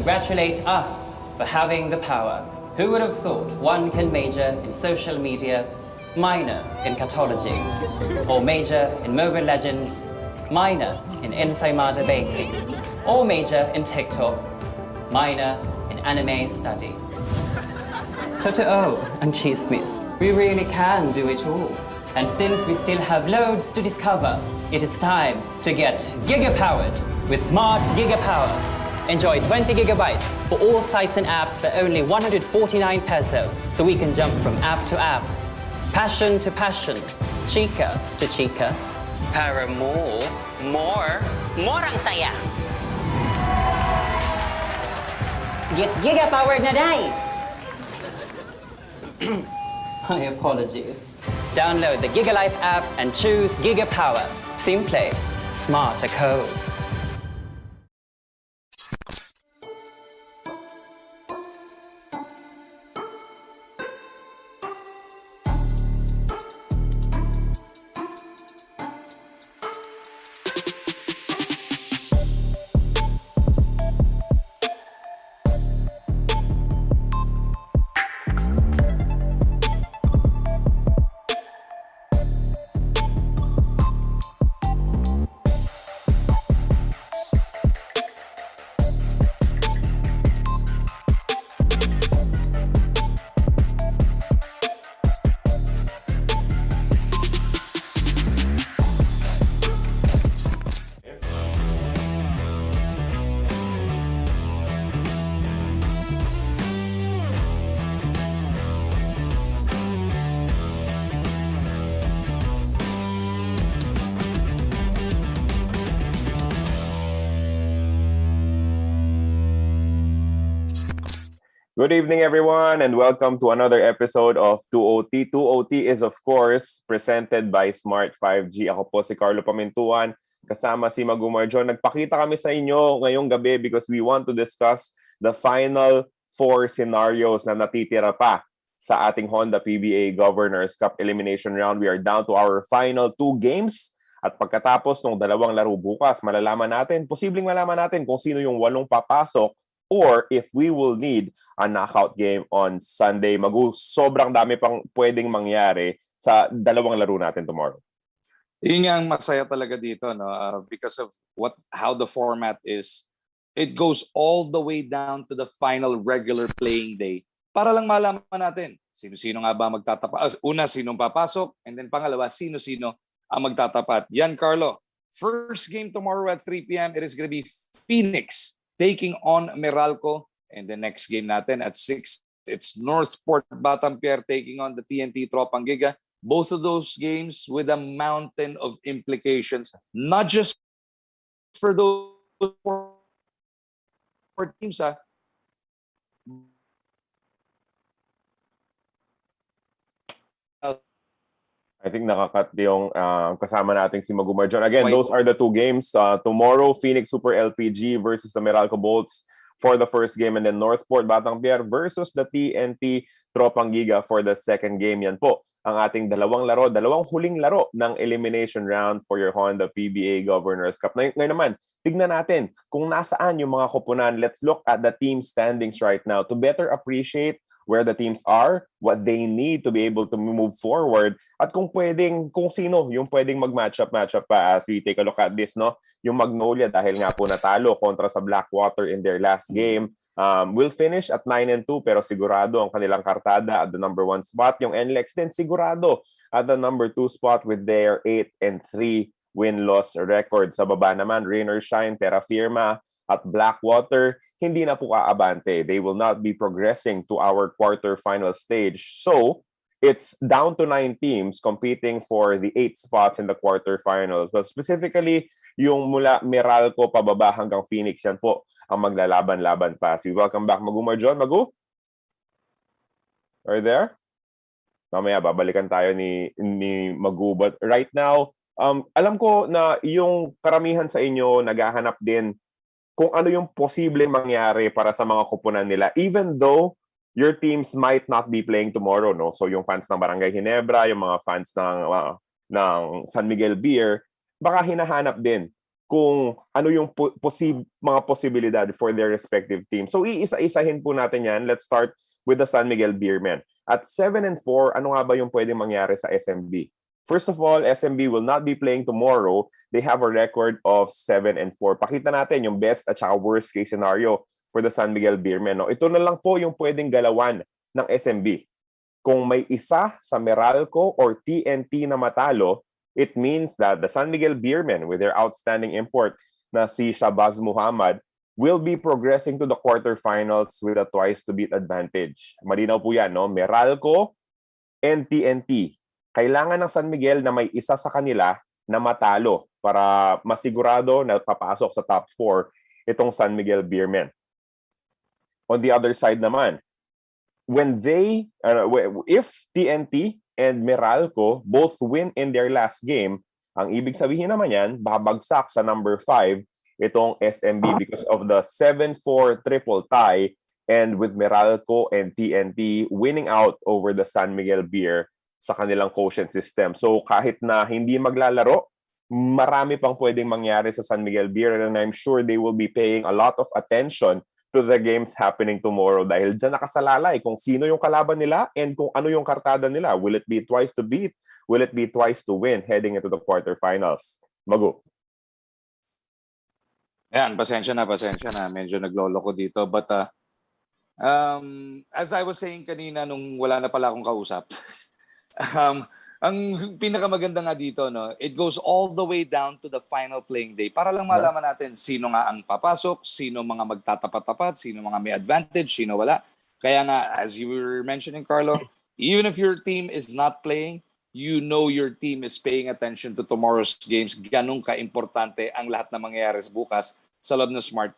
congratulate us for having the power. Who would have thought one can major in social media, minor in Catology, or major in Mobile Legends, minor in Ensaymada Baking, or major in TikTok, minor in anime studies. Totoo ang chismis. We really can do it all. And since we still have loads to discover, it is time to get giga-powered with Smart Giga-Power. Enjoy 20 gigabytes for all sites and apps for only 149 pesos, so we can jump from app to app, passion to passion, chika to chika. Para more ang saya. Get giga-powered na day! My apologies. Download the GigaLife app and choose Giga Power. Simple, smart to code. Good evening, everyone, and welcome to another episode of 2OT. 2OT is, of course, presented by Smart 5G. Ako po si Carlo Pamintuan, kasama si Magumar John. Nagpakita kami sa inyo ngayong gabi because we want to discuss the final 4 scenarios na natitira pa sa ating Honda PBA Governors Cup Elimination Round. We are down to our final 2 games. At pagkatapos ng 2 laro bukas, posibleng malaman natin kung sino yung 8 papasok or if we will need a knockout game on Sunday. Sobrang dami pang pwedeng mangyari sa 2 laro natin tomorrow. Yun nga ang masaya talaga dito, no? Because of how the format is. It goes all the way down to the final regular playing day para lang malaman natin sino-sino nga ba magtatapat. Una, sinong papasok, and then pangalawa, sino-sino ang magtatapat. Yan, Carlo. First game tomorrow at 3 p.m. It is going to be Phoenix taking on Meralco. And the next game natin at 6, it's Northport Batampier taking on the TNT Tropang Giga. Both of those games with a mountain of implications, not just for those 4 teams. I think nakakat yung kasama nating si Magumar John. Again, those are the 2 games. Tomorrow, Phoenix Super LPG versus the Meralco Bolts for the first game, and then Northport Batampier versus the TNT Tropang Giga for the second game. Yan po ang ating 2 laro, 2 huling laro ng elimination round for your Honda PBA Governors Cup. Ngayon naman, tignan natin kung nasaan yung mga koponan. Let's look at the team standings right now to better appreciate where the teams are, what they need to be able to move forward, at kung sino yung pwedeng mag-match up pa as we take a look at this, no? Yung Magnolia, dahil nga po natalo kontra sa Blackwater in their last game, will finish at 9-2, pero sigurado ang kanilang kartada at the number 1 spot. Yung NLEX din sigurado at the number 2 spot with their 8-3 win-loss record. Sa baba naman, Rain or Shine, Terra Firma, at Blackwater, hindi na po kaabante. They will not be progressing to our quarterfinal stage. So, it's down to 9 teams competing for the 8 spots in the quarterfinals. But specifically, yung mula Meralco pababa hanggang Phoenix, yan po ang maglalaban-laban pa. So, welcome back, Magumar John. Magu? Are you there? Mamaya, babalikan tayo ni Magu. But right now, alam ko na yung karamihan sa inyo naghahanap din kung ano yung posibleng mangyari para sa mga koponan nila, even though your teams might not be playing tomorrow, no? So yung fans ng Barangay Ginebra, yung mga fans ng San Miguel Beer, baka hinahanap din kung ano yung mga posibilidad for their respective team. So iisa-isahin po natin yan. Let's start with the San Miguel Beermen. At 7-4, ano nga ba yung pwedeng mangyari sa SMB? First of all, SMB will not be playing tomorrow. They have a record of 7-4. Pakita natin yung best at saka worst case scenario for the San Miguel Beermen. No? Ito na lang po yung pwedeng galawan ng SMB. Kung may isa sa Meralco or TNT na matalo, it means that the San Miguel Beermen with their outstanding import na si Shabazz Muhammad will be progressing to the quarterfinals with a twice-to-beat advantage. Malinaw po yan, no? Meralco and TNT. Kailangan ng San Miguel na may isa sa kanila na matalo para masigurado na papasok sa top 4 itong San Miguel Beermen. On the other side naman, if TNT and Meralco both win in their last game, ang ibig sabihin naman yan, babagsak sa number 5 itong SMB because of the 7-4 triple tie, and with Meralco and TNT winning out over the San Miguel Beer sa kanilang quotient system. So kahit na hindi maglalaro, marami pang pwedeng mangyari sa San Miguel Beer, and I'm sure they will be paying a lot of attention to the games happening tomorrow dahil dyan nakasalalay kung sino yung kalaban nila and kung ano yung kartada nila. Will it be twice to beat? Will it be twice to win heading into the quarterfinals? Magu. Ayan, pasensya na. Medyo naglolo ko dito. But as I was saying kanina nung wala na pala akong kausap, ang pinakamaganda nga dito, no, it goes all the way down to the final playing day para lang malaman natin sino nga ang papasok, sino mga magtatapat-tapat, sino mga may advantage, sino wala. Kaya nga, as you were mentioning, Carlo, even if your team is not playing, you know your team is paying attention to tomorrow's games. Ganun ka-importante ang lahat na mangyayari bukas sa loob ng Smart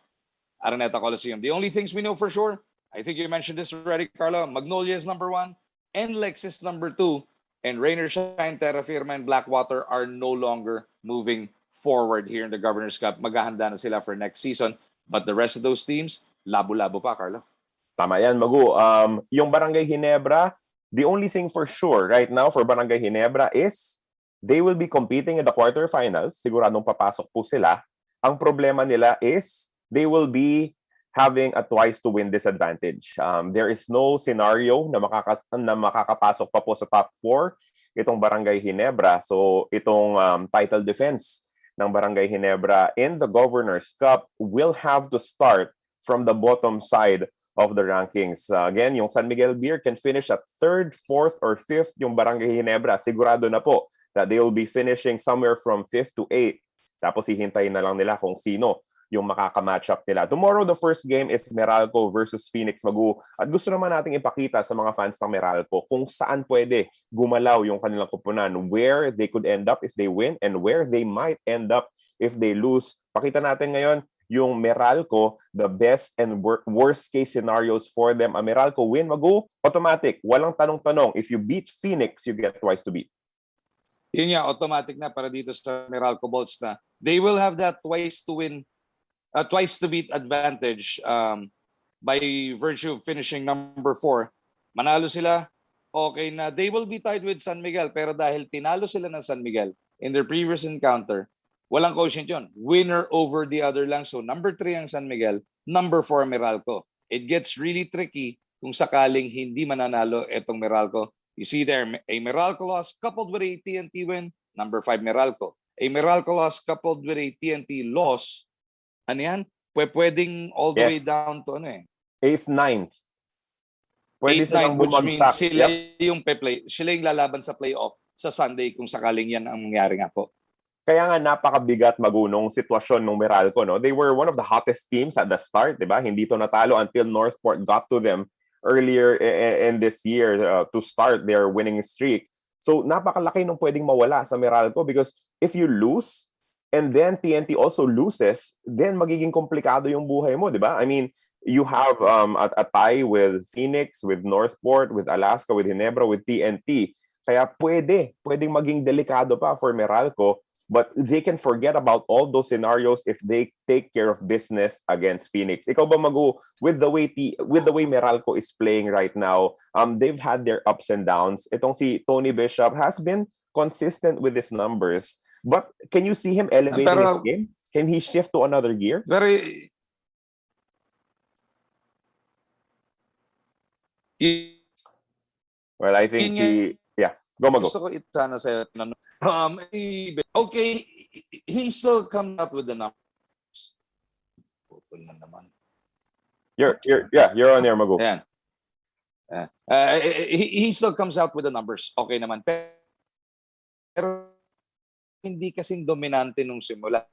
Araneta Coliseum. The only things we know for sure, I think you mentioned this already, Carlo, Magnolia is number 1, NLEX is number 2, and Rainer Shine, Terra Firma, and Blackwater are no longer moving forward here in the Governor's Cup. Maghahanda na sila for next season. But the rest of those teams, labo-labo pa, Carlo. Tama yan, Magu. Yung Barangay Ginebra, the only thing for sure right now for Barangay Ginebra is they will be competing in the quarterfinals. Siguradong papasok po sila. Ang problema nila is they will be having a twice to win disadvantage. There is no scenario na makakapasok pa po sa top 4 itong Barangay Ginebra. So itong title defense ng Barangay Ginebra in the Governor's Cup will have to start from the bottom side of the rankings. Again, yung San Miguel Beer can finish at 3rd, 4th, or 5th. Yung Barangay Ginebra, sigurado na po that they will be finishing somewhere from 5th to 8th. Tapos hihintayin na lang nila kung sino yung makaka-match up nila. Tomorrow, the first game is Meralco versus Phoenix, Magu. At gusto naman nating ipakita sa mga fans ng Meralco kung saan pwede gumalaw yung kanilang kupunan, where they could end up if they win and where they might end up if they lose. Pakita natin ngayon yung Meralco, the best and worst case scenarios for them. A Meralco win, Magu, automatic. Walang tanong-tanong. If you beat Phoenix, you get twice to beat. Yun nga, automatic na para dito sa Meralco Bolts na they will have that twice to beat advantage by virtue of finishing number 4. Manalo sila, okay na. They will be tied with San Miguel, pero dahil tinalo sila ng San Miguel in their previous encounter, walang quotient yun. Winner over the other lang. So number 3 ang San Miguel, number 4 Meralco. It gets really tricky kung sakaling hindi mananalo itong Meralco. You see there, a Meralco loss coupled with a TNT win, number 5 Meralco. A Meralco loss coupled with a TNT loss, ano yan? Pwedeng all the way down to 8th, 9th. Pwede 8th, 9th, which means bumagsak. sila yung sila yung lalaban sa playoff sa Sunday kung sakaling yan ang mangyari nga po. Kaya nga napakabigat, Magunong sitwasyon ng Meralco, no? They were one of the hottest teams at the start, 'di ba? Hindi to natalo until Northport got to them earlier in this year to start their winning streak. So napakalaki nung pwedeng mawala sa Meralco because if you lose and then TNT also loses, then magiging komplikado yung buhay mo, 'di ba? I mean, you have a tie with Phoenix, with Northport, with Alaska, with Ginebra, with TNT. Kaya pwedeng maging delikado pa for Meralco. But they can forget about all those scenarios if they take care of business against Phoenix. Ikaw ba, Magu, with the way Meralco is playing right now, they've had their ups and downs. Itong si Tony Bishop has been consistent with his numbers. But can you see him elevating his game? Can he shift to another gear? Very... Well, I think go Mago. Gusto ko sana sa'yo. Okay, he still comes out with the numbers. Putol na naman. You're on there, Mago. Ayan. He still comes out with the numbers. Okay naman. Pero hindi kasing dominante nung simula.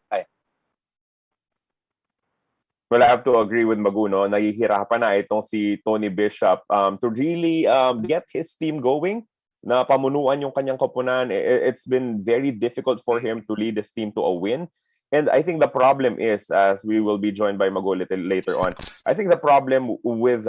Well, I have to agree with Maguno. Nahihirapan na itong si Tony Bishop to really get his team going, na pamunuan yung kanyang koponan. It's been very difficult for him to lead his team to a win. And I think the problem is, as we will be joined by Mago little later on, I think the problem with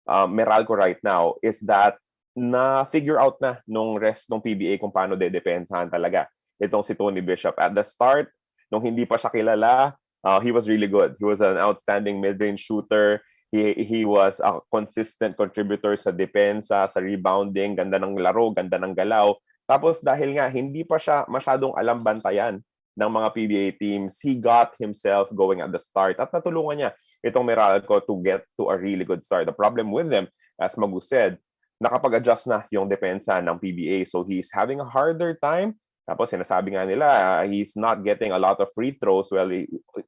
Meralco right now is that na-figure out na nung rest ng PBA kung paano dedepensahan talaga itong si Tony Bishop. At the start, nung hindi pa siya kilala, he was really good. He was an outstanding mid-range shooter. He was a consistent contributor sa depensa, sa rebounding, ganda ng laro, ganda ng galaw. Tapos dahil nga hindi pa siya masyadong alam bantayan ng mga PBA teams, he got himself going at the start at natulungan niya itong Meralco to get to a really good start. The problem with them, as Magu said, nakapag-adjust na yung depensa ng PBA. So he's having a harder time. Tapos sinasabi nga nila, he's not getting a lot of free throws. Well,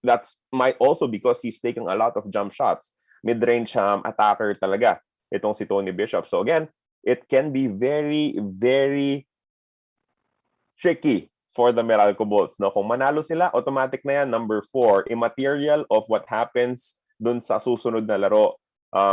that's might also because he's taking a lot of jump shots. Mid-range attacker talaga itong si Tony Bishop. So again, it can be very, very tricky for the Meralco Bolts. No? Kung manalo sila, automatic na yan. Number 4, immaterial of what happens dun sa susunod na laro.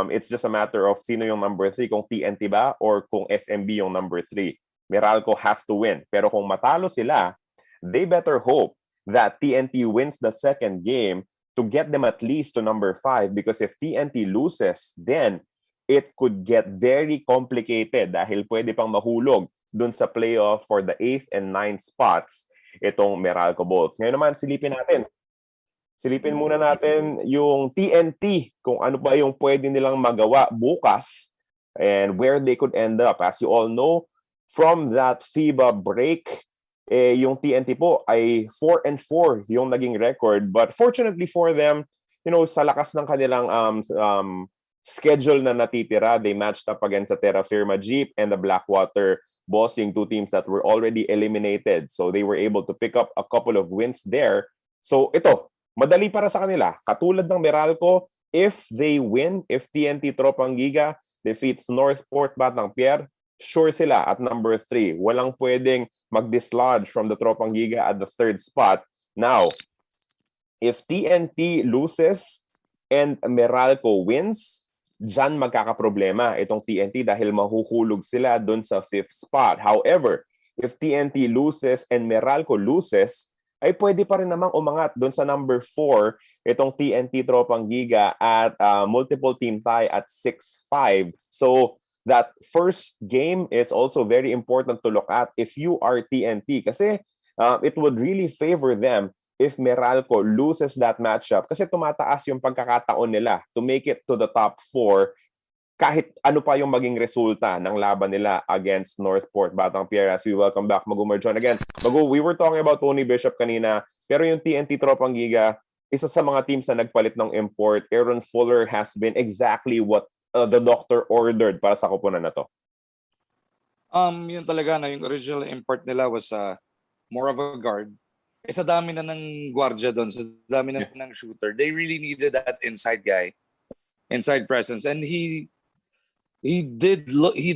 It's just a matter of sino yung number 3, kung TNT ba or kung SMB yung number 3. Meralco has to win. Pero kung matalo sila, they better hope that TNT wins the second game to get them at least to number 5, because if TNT loses, then it could get very complicated dahil pwede pang mahulog dun sa playoff for the 8th and 9th spots itong Meralco Bolts. Ngayon naman, silipin muna natin yung TNT, kung ano ba yung pwede nilang magawa bukas and where they could end up. As you all know, from that FIBA break, yung TNT po ay 4-4 yung naging record. But fortunately for them, sa lakas ng kanilang schedule na natitira, they matched up against the Terra Firma Jeep and the Blackwater Bossing, 2 teams that were already eliminated. So they were able to pick up a couple of wins there. So ito, madali para sa kanila. Katulad ng Meralco, if they win, if TNT Tropang Giga defeats Northport Batang Pier, sure sila at number 3. Walang pwedeng mag-dislodge from the Tropang Giga at the 3rd spot. Now, if TNT loses and Meralco wins, dyan magkakaproblema itong TNT dahil mahuhulog sila dun sa 5th spot. However, if TNT loses and Meralco loses, ay pwede pa rin namang umangat dun sa number 4 itong TNT Tropang Giga at multiple team tie at 6-5. So, that first game is also very important to look at if you are TNT, kasi it would really favor them if Meralco loses that matchup, kasi tumataas yung pagkakataon nila to make it to the top 4 kahit ano pa yung maging resulta ng laban nila against Northport Batang Pier. As we welcome back Magu Marjon again. Magu, we were talking about Tony Bishop kanina, pero yung TNT Tropang Giga, isa sa mga teams na nagpalit ng import. Aaron Fuller has been exactly what the doctor ordered para sa koponan na to. Yun talaga na yung original import nila was more of a guard. Sa dami na ng gwardiya doon, sa dami na ng shooter. They really needed that inside guy, inside presence, and he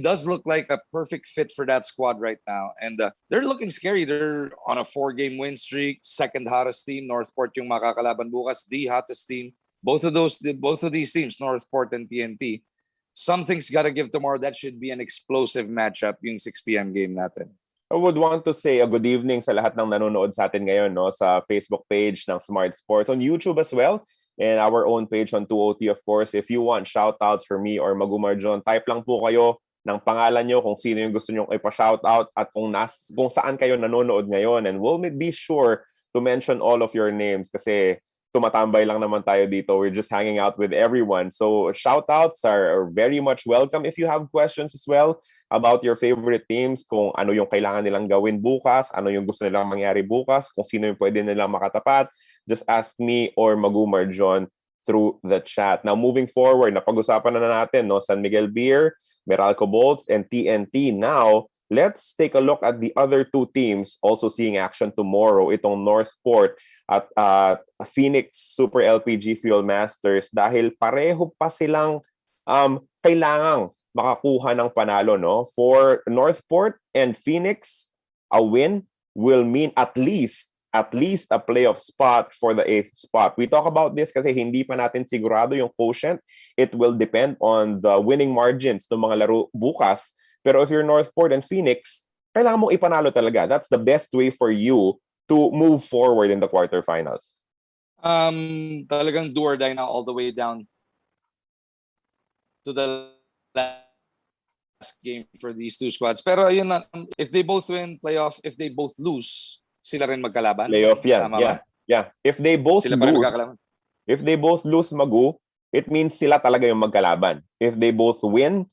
does look like a perfect fit for that squad right now. And they're looking scary. They're on a 4-game win streak, second hottest team. Northport yung makakalaban bukas, the hottest team. Both of these teams, Northport and TNT, something's got to give tomorrow. That should be an explosive matchup, yung 6 p.m. game natin. I would want to say a good evening sa lahat ng nanonood sa atin ngayon, no, sa Facebook page ng Smart Sports, on YouTube as well, and our own page on 2OT, of course. If you want shoutouts for me or Magu Marjon, type lang po kayo ng pangalan nyo kung sino yung gusto nyo ipa-shoutout at kung saan kayo nanonood ngayon, and we'll be sure to mention all of your names kasi tumatambay lang naman tayo dito. We're just hanging out with everyone. So shoutouts are very much welcome. If you have questions as well about your favorite teams, kung ano yung kailangan nilang gawin bukas, ano yung gusto nilang mangyari bukas, kung sino yung pwede nilang makatapat, just ask me or Magumar John through the chat. Now, moving forward, napag-usapan na natin, no? San Miguel Beer, Meralco Bolts, and TNT. Now, let's take a look at the other two teams also seeing action tomorrow. Itong Northport at Phoenix Super LPG Fuel Masters dahil pareho pa silang kailangang makakuha ng panalo, no? For Northport and Phoenix, a win will mean at least a playoff spot for the 8th spot. We talk about this kasi hindi pa natin sigurado yung quotient. It will depend on the winning margins ng mga laro bukas. Pero if you're Northport and Phoenix, kailangan mong ipanalo talaga. That's the best way for you to move forward in the quarterfinals. Talagang do or die na all the way down to the last game for these two squads. Pero ayun na, if they both win playoff, if they both lose, sila rin magkalaban. Playoff yan. Tama ba? Yeah. If they both Sila pa rin lose, magkakalaban. if they both lose, Magu, it means sila talaga yung magkalaban. If they both win,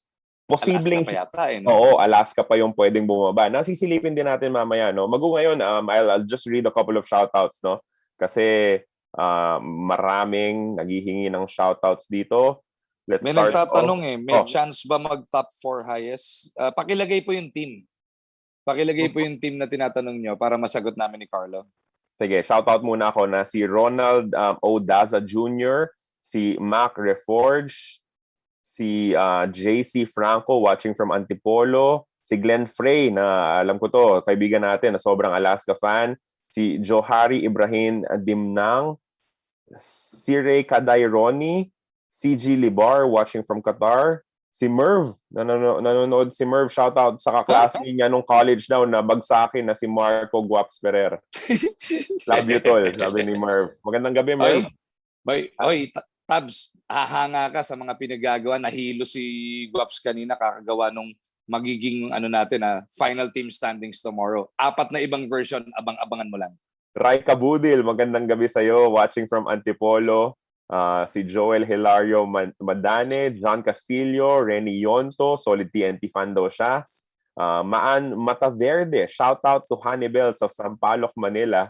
posibleng Alaska pa yata, no? Oo, Alaska pa yung pwedeng bumaba. Nasisilipin din natin mamaya, no? Magu, ngayon, I'll just read a couple of shoutouts, no? Kasi maraming naghihingi ng shoutouts dito. Let's May start nagtatanong may Oh. chance ba mag-top 4 highest? Pakilagay po yung team. Pakilagay po yung team na tinatanong nyo para masagot namin ni Carlo. Sige, shoutout muna ako na si Ronald Odaza Jr., si Mac Reforge, si JC Franco watching from Antipolo, si Glenn Frey na alam ko to, kaibigan natin na sobrang Alaska fan, si Johari Ibrahim Dimnang, si Ray Kadaironi, CG Libar watching from Qatar, si Merv, nanonood si Merv, shoutout sa kaklase niya nung college daw na bagsakin na si Marco Guaps Ferrer. Love you, tol, sabi ni Merv. Magandang gabi, Merv. Tabs, hahanga ka sa mga pinagagawa. Nahilo si Guaps kanina kakagawa nung magiging final team standings tomorrow. 4 na ibang version, abang-abangan mo lang. Rai Kabudil, magandang gabi sa'yo, watching from Antipolo. Si Joel Hilario Madane, John Castillo, Renny Yonto, solid TNT fan daw siya. Maan Mataverde, shout out to Hannibals of Sampaloc, Manila.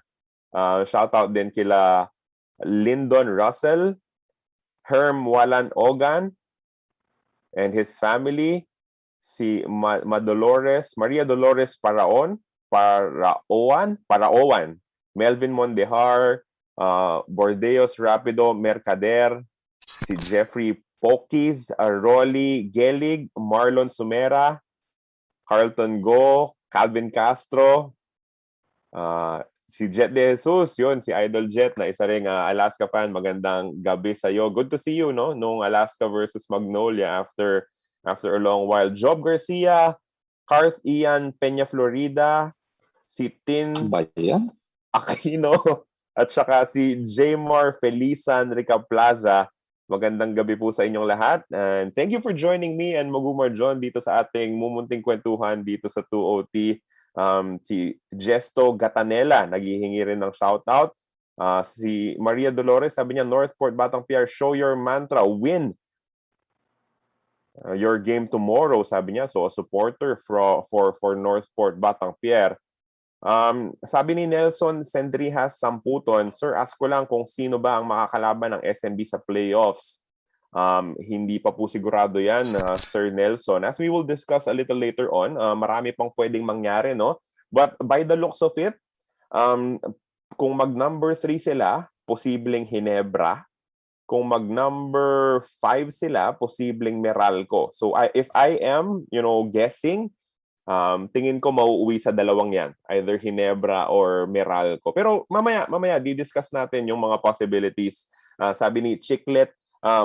Shout out din kila Lyndon Russell, Herm Walan Ogan, and his family. Si Maria Dolores Paraoan, Melvin Mondehar, Bordeos Rapido Mercader, si Jeffrey Pokis, Rolly Gelig, Marlon Sumera, Carlton Go, Calvin Castro, si Jet De Jesus, yun, si Idol Jet na isa ring Alaska fan. Magandang gabi sa'yo. Good to see you, no? Nung Alaska versus Magnolia after a long while. Job Garcia, Karth Ian Peña Florida, si Tin Aquino, at saka si Jaymar Felizan Rica Plaza. Magandang gabi po sa inyong lahat. And thank you for joining me and Magumar John dito sa ating mumunting kwentuhan dito sa 2OT. Si Gesto Gatanela, naghihingi rin ng shoutout. Si Maria Dolores, sabi niya, Northport, Batang PR, show your mantra, win your game tomorrow, sabi niya. So, a supporter for Northport, Batang PR. Sabi ni Nelson Sendrihas Samputon, Sir, ask ko lang kung sino ba ang makakalaban ng SMB sa playoffs. Hindi pa po sigurado yan, Sir Nelson. As we will discuss a little later on, marami pang pwedeng mangyari, no? But by the looks of it, kung mag-number 3 sila, posibleng Hinebra. Kung mag-number 5 sila, posibleng Meralco. So if I am, guessing, tingin ko mauuwi sa dalawang yan, either Hinebra or Meralco. Pero mamaya di-discuss natin yung mga possibilities. Sabi ni Chiclet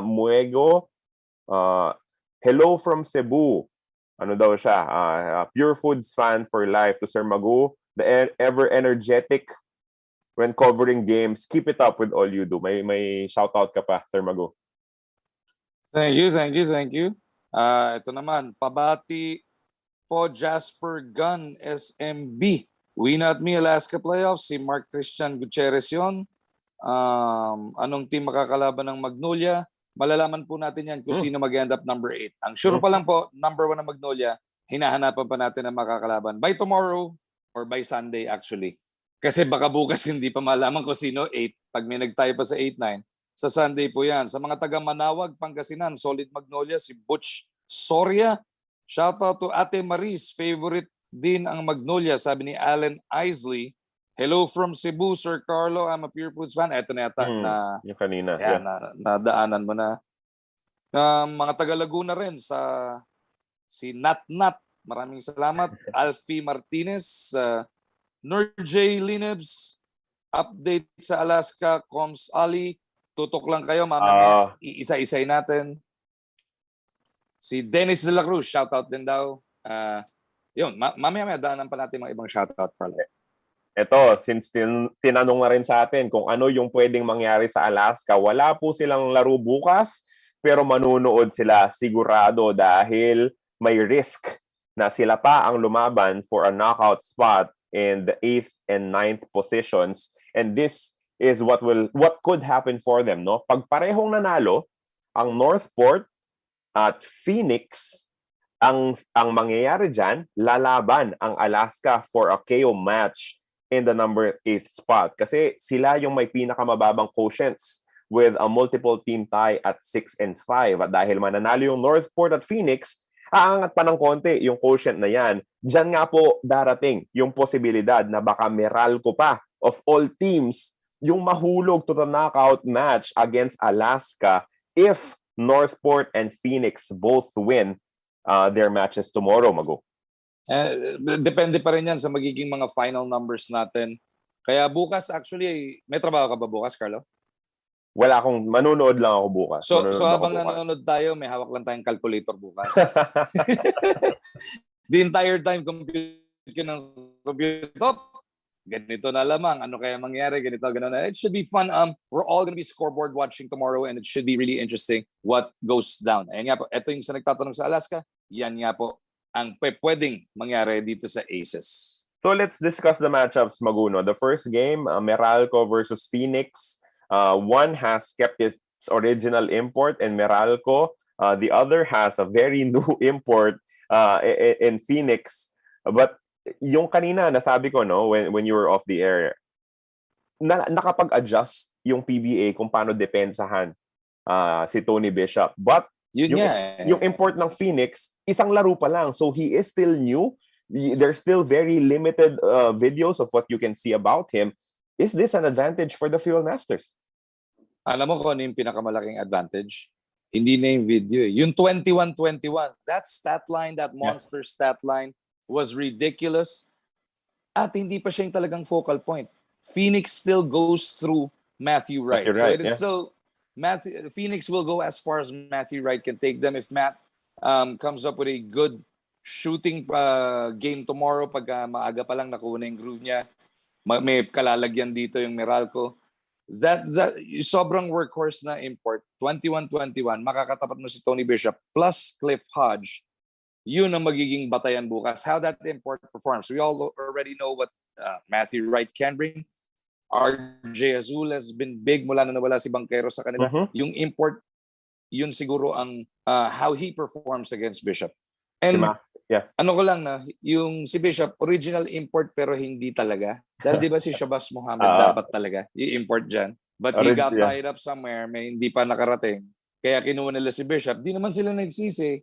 Muego, hello from Cebu. Ano daw siya? Pure Foods fan for life to Sir Magu. The ever energetic when covering games. Keep it up with all you do. May shoutout ka pa, Sir Magu. Thank you. Ito naman, pabati po Jasper Gun SMB. We Not Me Alaska Playoffs, si Mark Christian Gutierrez yun. Anong team makakalaban ng Magnolia? Malalaman po natin yan kung sino mag-end up number 8. Ang sure pa lang po, number 1 na Magnolia, hinahanapan pa natin ang makakalaban by tomorrow or by Sunday actually. Kasi baka bukas hindi pa malaman kung sino 8. Pag may nagtayo pa sa 8-9, sa Sunday po yan. Sa mga taga Manawag, Pangasinan, Solid Magnolia, si Butch Soria. Shoutout to Ate Maris. Favorite din ang Magnolia, sabi ni Alan Isley. Hello from Cebu, Sir Carlo. I'm a Pure Foods fan. Eto na yata na yung kanina. yan, nadaanan mo na. Mga taga Laguna rin sa si Nat. Maraming salamat. Alfie Martinez, Nurjay Linebs, update sa Alaska, Coms Ali. Tutok lang kayo, mamaya iisa-isay natin. Si Dennis de la Cruz, shoutout din daw. Yun, mamaya daanan pa natin mga ibang shoutout, Carlo. Ito, since tinanong na rin sa atin kung ano yung pwedeng mangyari sa Alaska, wala po silang laro bukas, pero manunood sila sigurado dahil may risk na sila pa ang lumaban for a knockout spot in the 8th and 9th positions. And this is what could happen for them, no? Pag parehong nanalo, ang Northport at Phoenix, ang mangyayari dyan, lalaban ang Alaska for a KO match in the number 8th spot. Kasi sila yung may pinakamababang quotients with a multiple team tie at 6 and 5. At dahil mananalo yung Northport at Phoenix, aangat pa ng konti yung quotient na yan. Diyan nga po darating yung posibilidad na baka Meralco pa, of all teams, yung mahulog to the knockout match against Alaska if Northport and Phoenix both win their matches tomorrow, Mago. Depende pa rin yan sa magiging mga final numbers natin. Kaya bukas, actually, may trabaho ka ba bukas, Carlo? Wala akong, manunood lang ako bukas. So habang nanonood tayo, may hawak lang tayong calculator bukas. The entire time compute ng computer, ganito na lamang, ano kaya mangyari, ganito, gano'n. It should be fun. We're all gonna be scoreboard watching tomorrow and it should be really interesting what goes down. Ayan nga po, ito yung sa nagtatanong sa Alaska, yan nga po ang pwedeng mangyari dito sa Aces. So let's discuss the matchups, Maguno. The first game, Meralco versus Phoenix. One has kept its original import in Meralco. The other has a very new import in Phoenix. But yung kanina nasabi ko, no, when you were off the air, nakapag-adjust yung PBA kung paano depensahan si Tony Bishop. But yung import ng Phoenix, isang laro pa lang. So he is still new. There's still very limited videos of what you can see about him. Is this an advantage for the Fuel Masters? Alam mo kung ano yung pinakamalaking advantage? Hindi na yung video. Yung 21-21, that stat line, that monster stat line was ridiculous. At hindi pa siya yung talagang focal point. Phoenix still goes through Matthew Wright. So it is still, Phoenix will go as far as Matthew Wright can take them. If Matt comes up with a good shooting game tomorrow, pag maaga pa lang nakuha na yung groove niya, may kalalagyan dito yung Meralco. That sobrang workhorse na import, 21-21, makakatapat mo si Tony Bishop plus Cliff Hodge. Yun ang magiging batayan bukas. How that import performs. We all already know what Matthew Wright can bring. RJ Azul has been big mula na nawala si Banquero sa kanila. Yung import, yun siguro ang how he performs against Bishop. And ano ko lang na, yung si Bishop, original import pero hindi talaga. Dahil di ba si Shabazz Muhammad dapat talaga i-import dyan. But he got tied up somewhere, may hindi pa nakarating. Kaya kinuha nila si Bishop. Di naman sila nagsisi.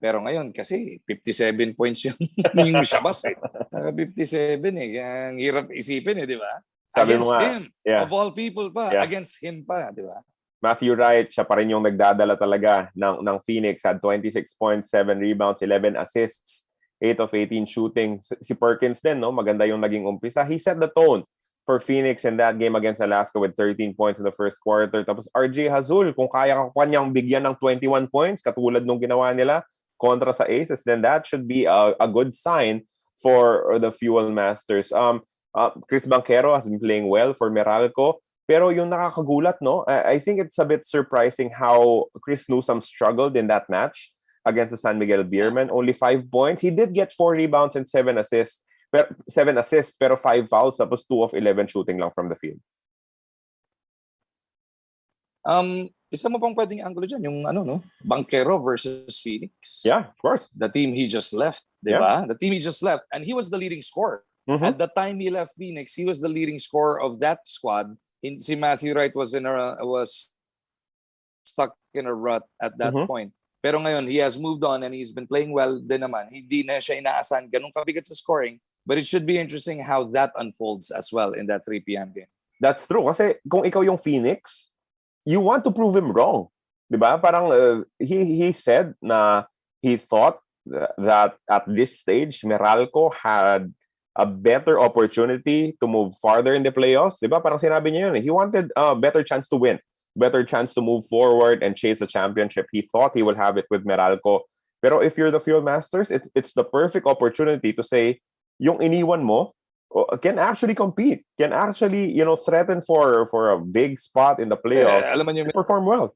Pero ngayon, kasi 57 points yung Shabazz eh. 57 eh. Ang hirap isipin eh, di ba? Against him. Of all people pa. Against him pa, di ba? Matthew Wright, siya pa rin yung nagdadala talaga ng Phoenix. Had 26 points, 7 rebounds, 11 assists, 8 of 18 shooting. Si Perkins din, no? Maganda yung naging umpisa. He set the tone for Phoenix in that game against Alaska with 13 points in the first quarter. Tapos RJ Azul, kung kaya ka niyang bigyan ng 21 points, katulad nung ginawa nila kontra sa Aces, then that should be a good sign for the Fuel Masters. Chris Banquero has been playing well for Meralco. Pero yung nakakagulat, no? I think it's a bit surprising how Chris Newsome struggled in that match against the San Miguel Beermen. Only 5 points. He did get 4 rebounds and 7 assists. Pero 5 fouls, tapos 2 of 11 shooting lang from the field. Isa mo pang pwedeng angulo dyan, yung Banquero versus Phoenix. Yeah, of course. The team he just left, di ba? The team he just left. And he was the leading scorer At the time he left Phoenix, he was the leading scorer of that squad. Si Matthew Wright was stuck in a rut at that point. Pero ngayon, he has moved on and he's been playing well din naman. Hindi na siya inaasahan ganun kabigat sa scoring. But it should be interesting how that unfolds as well in that 3 p.m. game. That's true. Kasi kung ikaw yung Phoenix, you want to prove him wrong. Diba? Parang he said na he thought that at this stage, Meralco had a better opportunity to move farther in the playoffs. Diba? Parang sinabi niya yun. He wanted a better chance to win, better chance to move forward and chase the championship. He thought he would have it with Meralco. Pero if you're the Field Masters, it's the perfect opportunity to say, yung iniwan mo can actually compete, can actually, threaten for a big spot in the playoffs. Alam mo niyo, perform well.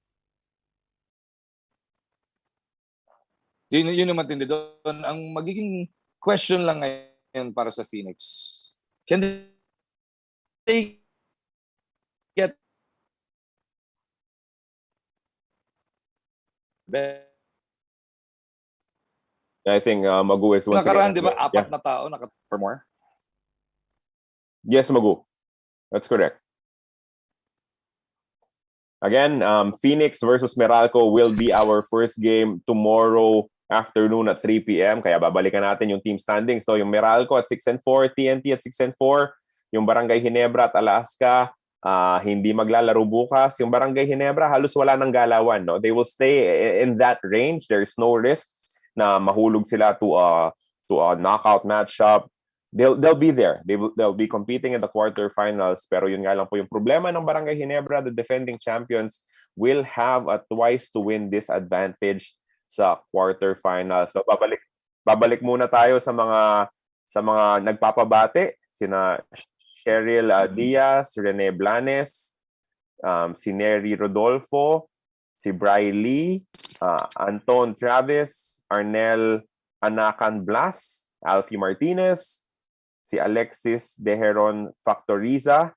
Yun naman matindi doon. Ang magiging question lang ngayon para sa Phoenix, can they get I think Magu is once nakaraan, again. di ba? Apat na tao or more? Yes, Magu. That's correct. Again, Phoenix versus Meralco will be our first game tomorrow afternoon at 3 p.m. Kaya babalikan natin yung team standings. So, yung Meralco at 6-4, TNT at 6-4, yung Barangay Ginebra at Alaska, hindi maglalaro bukas. Yung Barangay Ginebra, halos wala ng galawan. No? They will stay in that range. There's no risk na mahulog sila to a knockout matchup. They'll be there. They'll be competing in the quarterfinals. Pero yun nga lang po yung problema ng Barangay Ginebra. The defending champions will have a twice to win disadvantage sa quarterfinals. So babalik muna tayo sa mga nagpapabate, sina Cheryl Diaz, Rene Blanes, si Neri Rodolfo, si Bri Lee, Anton Travis, Arnel Anacan Blas, Alfie Martinez, si Alexis Deheron Factoriza.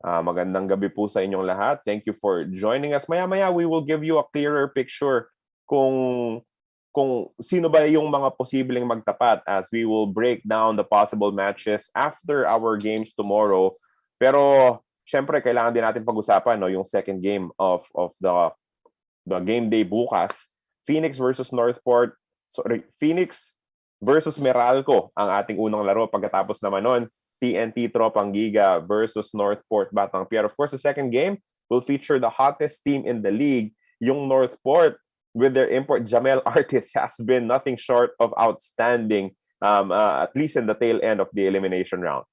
Magandang gabi po sa inyong lahat. Thank you for joining us. Maya-maya, we will give you a clearer picture kung sino ba yung mga posibleng magtapat as we will break down the possible matches after our games tomorrow. Pero, syempre, kailangan din natin pag-usapan yung second game of the game day bukas. Phoenix versus Phoenix versus Meralco ang ating unang laro. Pagkatapos naman nun, TNT Tropang Giga versus Northport Batang Pier. Of course, the second game will feature the hottest team in the league, yung Northport, with their import Jamel Artis has been nothing short of outstanding, at least in the tail end of the elimination round.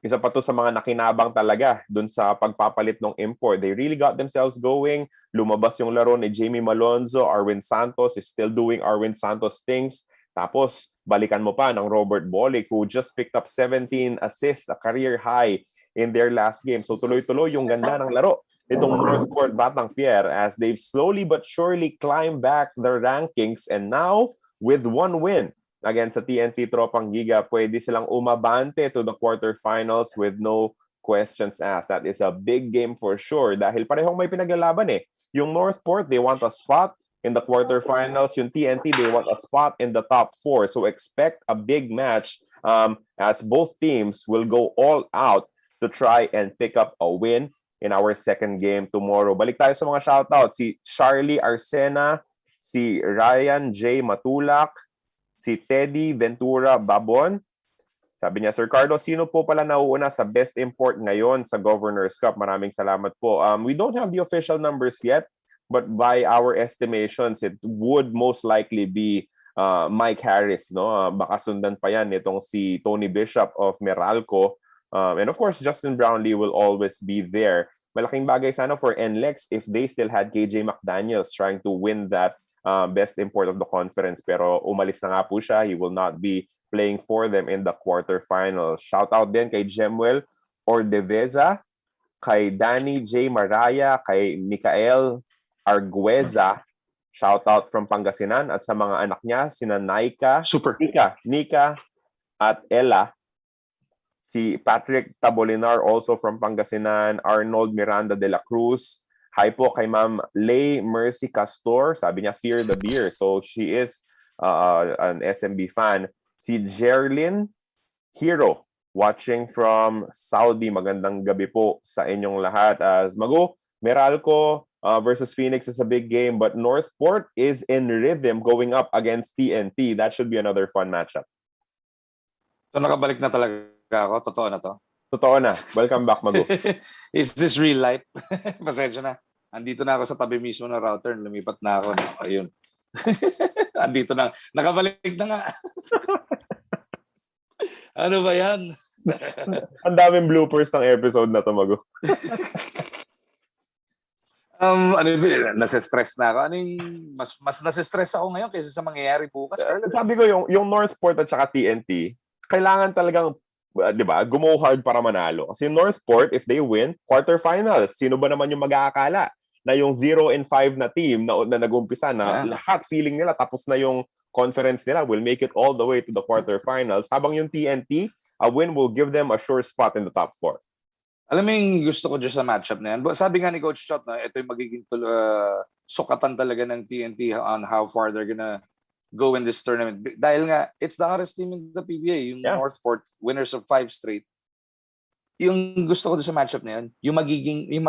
Isa pa to sa mga nakinabang talaga dun sa pagpapalit ng import. They really got themselves going. Lumabas yung laro ni Jamie Malonzo. Arwin Santos is still doing Arwin Santos things. Tapos, balikan mo pa ng Robert Bolick who just picked up 17 assists, a career high in their last game. So tuloy-tuloy yung ganda ng laro itong Northport Batang Pier as they've slowly but surely climbed back their rankings, and now with one win against the TNT Tropang Giga, pwede silang umabante to the quarterfinals with no questions asked. That is a big game for sure dahil parehong may pinaglalaban eh. Yung Northport, they want a spot in the quarterfinals. Yung TNT, they want a spot in the top 4. So expect a big match as both teams will go all out to try and pick up a win in our second game tomorrow. Balik tayo sa mga shoutouts. Si Charlie Arsena, si Ryan J. Matulak, si Teddy Ventura Babon. Sabi niya, Sir Carlo, sino po pala nauuna sa best import ngayon sa Governor's Cup? Maraming salamat po. We don't have the official numbers yet, but by our estimations, it would most likely be Mike Harris. No? Baka sundan pa yan itong si Tony Bishop of Meralco. And of course, Justin Brownlee will always be there. Malaking bagay sana for NLEX if they still had KJ McDaniels trying to win that best import of the conference. Pero umalis na nga po siya. He will not be playing for them in the quarterfinals. Shout out din kay Jemuel Ordeveza, kay Danny J. Maraya, kay Mikael Argueza. Shout out from Pangasinan, at sa mga anak niya, sina Nika, Nika at Ella. Si Patrick Tabolinar also from Pangasinan, Arnold Miranda de la Cruz. Hi po kay Ma'am Lay Mercy Castor. Sabi niya, fear the beer. So she is an SMB fan. Si Jerlyn Hero, watching from Saudi. Magandang gabi po sa inyong lahat. As Mago, Meralco versus Phoenix is a big game, but Northport is in rhythm going up against TNT. That should be another fun matchup. So nakabalik na talaga ako. Totoo na to. Totoo na. Welcome back, Mago. Is this real life? Pasensya na. Andito na ako sa tabi mismo ng router. Lumipat na ako. Ayun. Andito na. Nakabalik na nga. Ano ba yan? Ang daming bloopers ng episode na to, Mago. Nasa-stress na ako. Mas nasa-stress ako ngayon kaysa sa mangyayari bukas. Sabi ko, yung Northport at saka TNT, kailangan talagang, di ba, go hard para manalo. Kasi Northport, if they win, quarterfinals, sino ba naman yung mag-aakala na yung 0-5 na team na nag-umpisa na lahat feeling nila tapos na yung conference nila will make it all the way to the quarterfinals, habang yung TNT, a win will give them a sure spot in the top 4. Alam mo yung gusto ko dyan sa matchup na yan? Sabi nga ni Coach Chot, ito yung magiging sukatan talaga ng TNT on how far they're gonna go in this tournament. Dahil nga, it's the hottest team in the PBA, yung Northport, winners of 5 straight. Yung gusto ko dyan sa matchup na yan, yung magiging, yung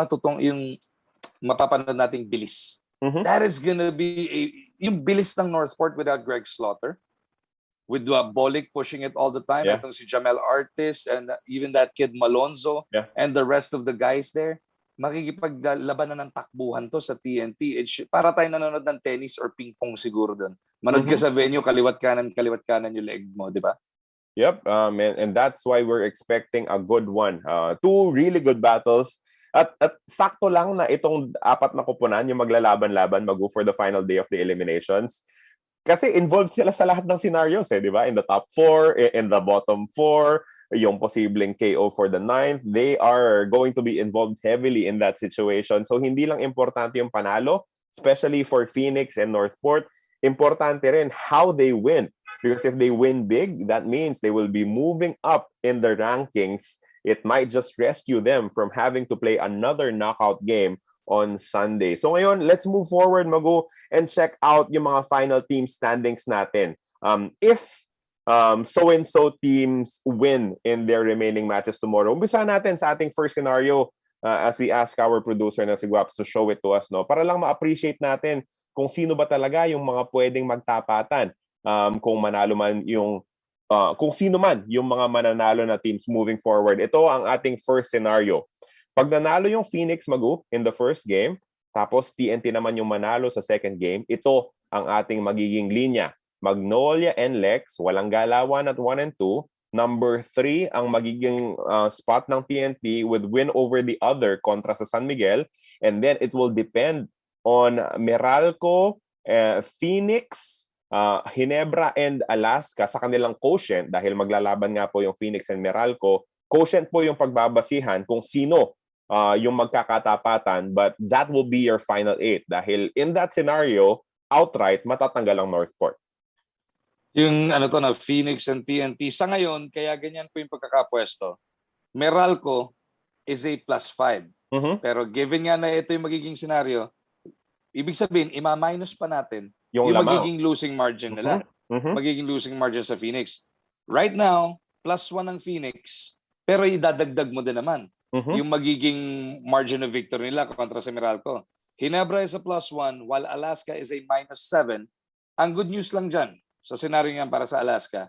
mapapanood nating bilis. Mm-hmm. That is gonna be yung bilis ng Northport without Greg Slaughter, with Bolik pushing it all the time. Itong si Jamel Artis and even that kid Malonzo and the rest of the guys there. Makikipaglaban na ng takbuhan to sa TNT. Para tayo nanonood ng tennis or ping pong siguro doon. Manood ka sa venue, kaliwat kanan yung leg mo, di ba? Yep, and that's why we're expecting a good one. 2 really good battles. At sakto lang na itong 4 na kupunan yung maglalaban-laban, mag-go for the final day of the eliminations. Kasi involved sila sa lahat ng scenarios, di ba? In the top 4, in the bottom 4, yung posibleng KO for the 9th, they are going to be involved heavily in that situation. So hindi lang importante yung panalo, especially for Phoenix and Northport, importante rin how they win. Because if they win big, that means they will be moving up in the rankings. It might just rescue them from having to play another knockout game on Sunday. So ngayon, let's move forward, Mago, and check out yung mga final team standings natin. If so-and-so teams win in their remaining matches tomorrow, umpisa natin sa ating first scenario as we ask our producer na si Guaps to show it to us, no? Para lang ma-appreciate natin kung sino ba talaga yung mga pwedeng magtapatan, kung manalo man yung kung sino man yung mga mananalo na teams moving forward. Ito ang ating first scenario. Pag nanalo yung Phoenix, Magu, in the first game, tapos TNT naman yung manalo sa second game, ito ang ating magiging linya. Magnolia and Lex, walang galawan at 1 and 2. Number 3 ang magiging spot ng TNT with win over the other kontra sa San Miguel. And then it will depend on Meralco, Phoenix, Ginebra and Alaska sa kanilang quotient, dahil maglalaban nga po yung Phoenix and Meralco. Quotient po yung pagbabasihan kung sino yung magkakatapatan, but that will be your final 8 dahil in that scenario, outright matatanggal ang Northport. Yung na Phoenix and TNT sa ngayon, kaya ganyan po yung pagkakapwesto. Meralco is a +5. Pero given nga na ito yung magiging scenario, ibig sabihin, ima-minus pa natin yung magiging losing margin nila. Magiging losing margin sa Phoenix. Right now, +1 ang Phoenix, pero idadagdag mo din naman yung magiging margin of victory nila kontra sa Meralco. Ginebra is a +1, while Alaska is a -7. Ang good news lang dyan, sa senaryo nga para sa Alaska,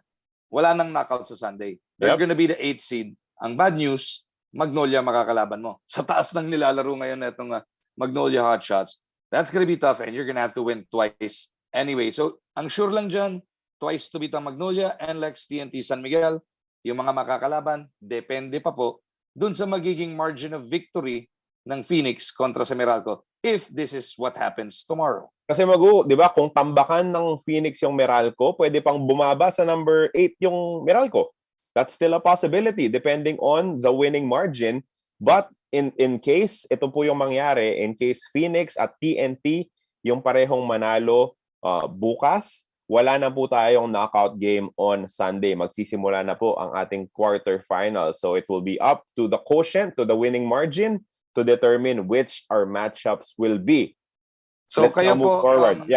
wala nang knockout sa Sunday. They're gonna be the 8th seed. Ang bad news, Magnolia makakalaban mo. Sa taas ng nilalaro ngayon na itong Magnolia Hotshots, that's gonna be tough and you're gonna have to win twice anyway. So, ang sure lang dyan, twice to beat ang Magnolia and Lex, TNT, San Miguel. Yung mga makakalaban, depende pa po dun sa magiging margin of victory ng Phoenix kontra sa Meralco if this is what happens tomorrow. Kasi Magu, di ba, kung tambakan ng Phoenix yung Meralco, pwede pang bumaba sa number 8 yung Meralco. That's still a possibility depending on the winning margin. But in case, ito po yung mangyari, in case Phoenix at TNT yung parehong manalo bukas, wala na po tayong knockout game on Sunday. Magsisimula na po ang ating quarterfinals. So it will be up to the quotient, to the winning margin, to determine which our matchups will be. So Let's kaya move po, forward.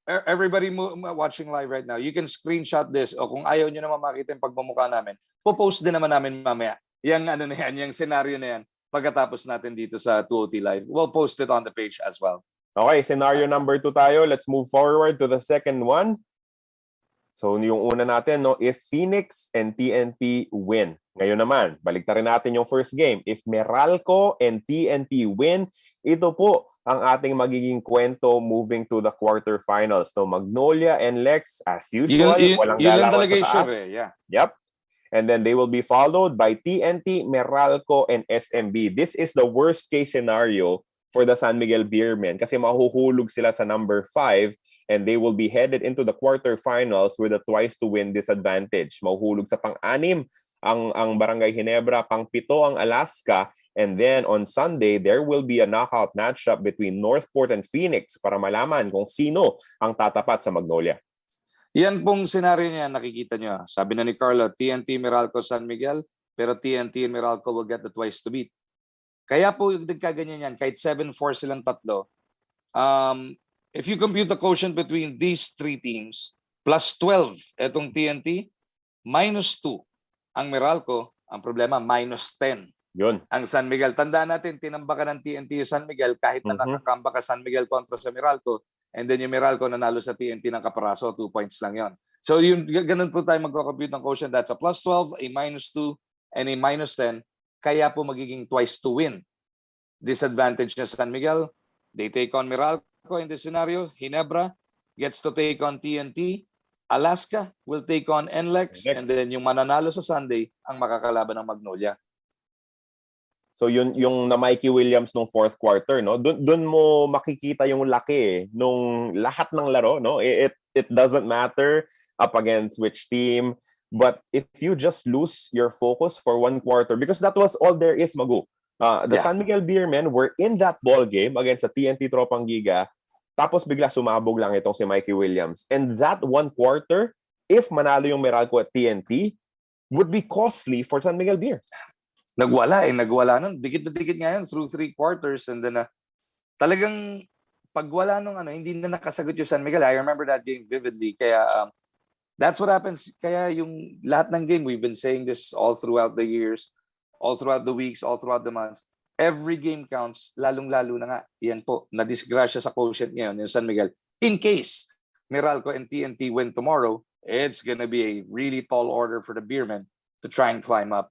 everybody watching live right now, you can screenshot this o kung ayaw nyo naman makita yung pagmumukha namin, popost din naman namin mamaya. Yung ano na yan, yung scenario na yan, pagkatapos natin dito sa 2OT Live. We'll post it on the page as well. Okay, scenario number 2 tayo. Let's move forward to the second one. So yung una natin, no, if Phoenix and TNT win. Ngayon naman, baliktarin natin yung first game. If Meralco and TNT win, ito po ang ating magiging kwento moving to the quarterfinals. No, Magnolia and Lex, as usual, walang yun lang galawan talaga sa yung taas. sure yeah. Yep. And then they will be followed by TNT, Meralco, and SMB. This is the worst case scenario for the San Miguel Beermen kasi mahuhulog sila sa number 5 and they will be headed into the quarterfinals with a twice to win disadvantage. Mahuhulog sa pang-6 ang Barangay Ginebra, pang-7 ang Alaska, and then on Sunday there will be a knockout matchup between Northport and Phoenix para malaman kung sino ang tatapat sa Magnolia. Yan pong scenario niya, nakikita nyo. Sabi na ni Carlo, TNT, Meralco, San Miguel, pero TNT and Meralco will get the twice to beat. Kaya po nagkaganyan yan, kahit 7-4 silang tatlo. If you compute the quotient between these 3 teams, plus 12, etong TNT, minus 2 ang Meralco, ang problema, minus 10 Yun. ang San Miguel. Tandaan natin, tinambakan ng TNT yung San Miguel kahit na nakakamba ka San Miguel kontra sa Meralco, and then yung Meralco nanalo sa TNT ng kaparaso, 2 points lang yon. So yung ganun po tayo magko-compute ng quotient. That's a plus 12, a minus 2, and a minus 10. Kaya po magiging twice to win. Disadvantage na San Miguel, they take on Meralco in this scenario. Ginebra gets to take on TNT. Alaska will take on NLEX, and then yung mananalo sa Sunday ang makakalaban ng Magnolia. So yun yung na Mikey Williams nung fourth quarter, no? Doon mo makikita yung laki nung lahat ng laro, no? It doesn't matter up against which team, but if you just lose your focus for one quarter, because that was all there is, Magu. The San Miguel Beermen were in that ball game against the TNT Tropang Giga, tapos bigla sumabog lang itong si Mikey Williams. And that one quarter, if manalo yung Meralco at TNT, would be costly for San Miguel Beer. Nagwala nun. Dikit na dikit ngayon through 3 quarters, and then talagang pagwala nung hindi na nakasagot yung San Miguel. I remember that game vividly. Kaya that's what happens. Kaya yung lahat ng game, we've been saying this all throughout the years, all throughout the weeks, all throughout the months. Every game counts, lalong-lalo na nga. Yan po, na-disgrasya sa quotient ngayon yung San Miguel. In case Meralco and TNT win tomorrow, it's gonna be a really tall order for the Beermen to try and climb up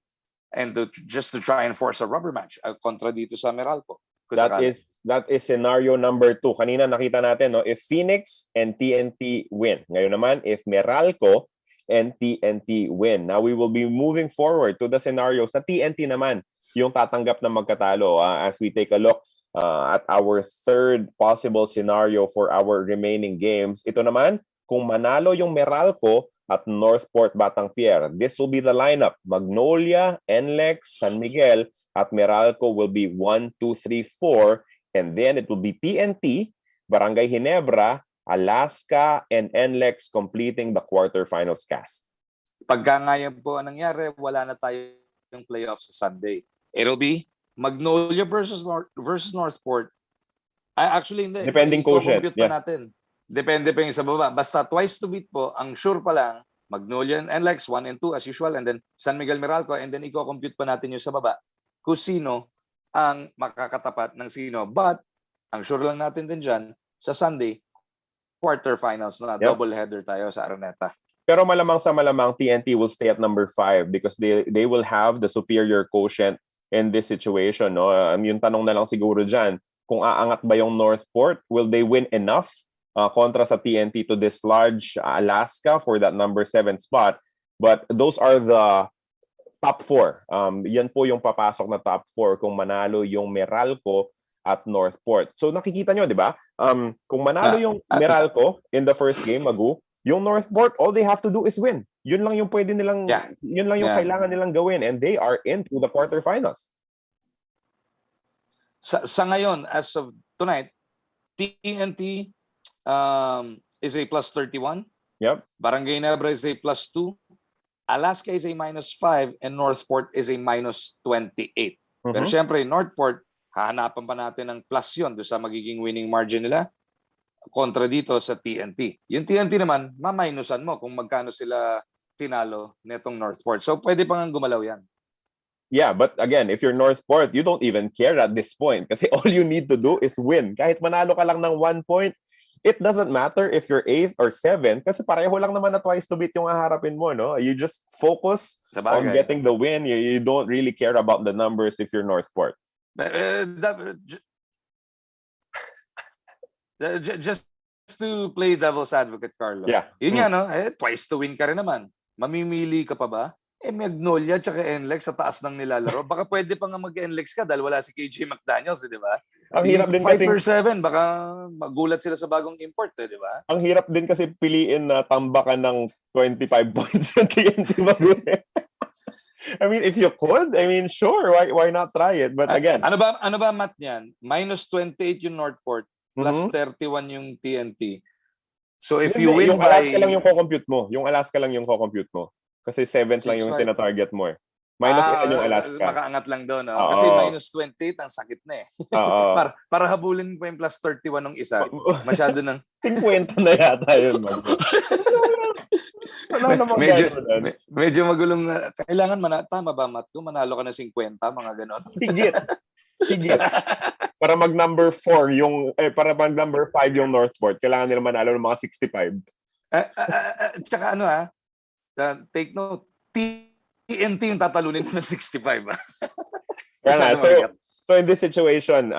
and just to try and force a rubber match kontra dito sa Meralco. That is scenario number 2. Kanina nakita natin, no, if Phoenix and TNT win. Ngayon naman, if Meralco and TNT win. Now we will be moving forward to the scenarios sa TNT naman yung tatanggap na magkatalo as we take a look at our third possible scenario for our remaining games. Ito naman, kung manalo yung Meralco at Northport Batang Pier, this will be the lineup. Magnolia, NLEX, San Miguel, at Meralco will be 1, 2, 3, 4. And then it will be TNT, Barangay Ginebra, Alaska, and NLEX completing the quarterfinals cast. Pagka ngayon po ang nangyari, wala na tayong playoffs sa Sunday. It'll be Magnolia versus Northport. Actually, hindi. Depending quotient. Pa natin. Depende pa yung sa baba. Basta twice to beat po, ang sure pa lang, Magnolia and NLEX, 1 and 2 as usual, and then San Miguel Meralco, and then i-compute pa natin yung sa baba kung sino ang makakatapat ng sino. But, ang sure lang natin din dyan, sa Sunday, quarterfinals na, double header tayo sa Araneta. Pero malamang sa malamang, TNT will stay at number 5 because they will have the superior quotient in this situation. No? Yung tanong na lang siguro dyan, kung aangat ba yung Northport, will they win enough kontra sa TNT to dislodge Alaska for that number 7 spot? But those are the top 4. Yan po yung papasok na top 4 kung manalo yung Meralco at Northport. So nakikita nyo, di ba? Kung manalo yung Meralco in the first game, Magu, yung Northport, all they have to do is win. Yun lang yung pwede nilang, yun lang yung kailangan nilang gawin, and they are into the quarterfinals. Sa ngayon, as of tonight, TNT is a plus 31. Yep. Barangay Ginebra is a plus 2. Alaska is a minus 5, and Northport is a minus 28. Pero syempre, Northport, hahanapan pa natin ng plus yun doon sa magiging winning margin nila. kontra dito sa TNT. Yung TNT naman, maminusan mo kung magkano sila tinalo netong Northport. So pwede pa nga gumalaw yan. Yeah, but again, if you're Northport, you don't even care at this point kasi all you need to do is win. Kahit manalo ka lang ng 1 point, it doesn't matter if you're 8th or 7th kasi pareho lang naman na twice to beat yung haharapin mo, no? You just focus on getting the win. You don't really care about the numbers if you're Northport. Just to play devil's advocate, Carlo. Yeah. Yun nga, no? Twice to win ka rin naman. Mamimili ka pa ba? Magnolia tsaka NLEX sa taas ng nilalaro. Baka pwede pa nga mag-NLEX ka dahil wala si KJ McDaniels, di ba? Ang hirap din 5 kasi or 7, baka magulat sila sa bagong import, di ba? Ang hirap din kasi piliin na tambakan ng 25 points sa TNT Magure. I mean, if you could, I mean, sure, why not try it? But again, ano ba math niyan? Minus 28 yung Northport, plus 31 yung TNT. So if you win yung Alaska lang yung co-compute mo. Yung Alaska lang yung co-compute mo. Kasi 7th lang yung tina-target mo. Minus ilan yung Alaska. Makaangat lang doon. No? Kasi minus 28, ang sakit na eh. para habulin pa yung plus 31 ng isa. Masyado nang... 50 na yata yun. Medyo magulong. Kailangan tama ba, Matt? Kung manalo ka na 50, mga ganon. Higit. Para mag number 4 para mag number 5 yung Northport, kailangan nila manalo ng mga 65. Tsaka take note, TNT yung tatalunin mo ng 65. So in this situation,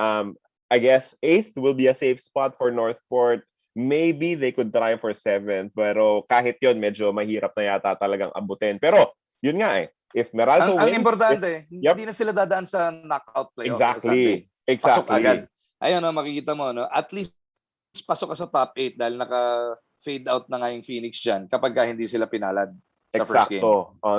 I guess 8th will be a safe spot for Northport. Maybe they could try for 7th, pero kahit yon medyo mahirap na yata talagang abutin. Pero yun nga if Meralco wins... Ang importante, hindi na sila dadaan sa knockout playoffs. Exactly. Pasok agad. Ayun, makikita mo, no? At least pasok ka sa top 8 dahil naka-fade out na nga yung Phoenix dyan kapag hindi sila pinalad sa first game.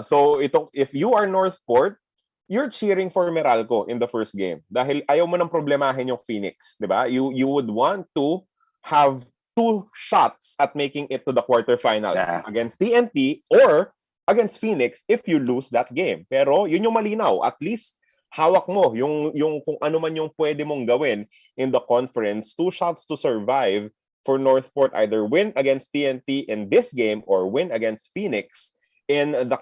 So if you are Northport, you're cheering for Meralco in the first game dahil ayaw mo nang problemahin yung Phoenix, di ba? You would want to have 2 shots at making it to the quarterfinals against TNT or against Phoenix if you lose that game. Pero yun yung malinaw. At least hawak mo yung kung ano man yung pwede mong gawin in the conference. 2 shots to survive for Northport, either win against TNT in this game or win against Phoenix in the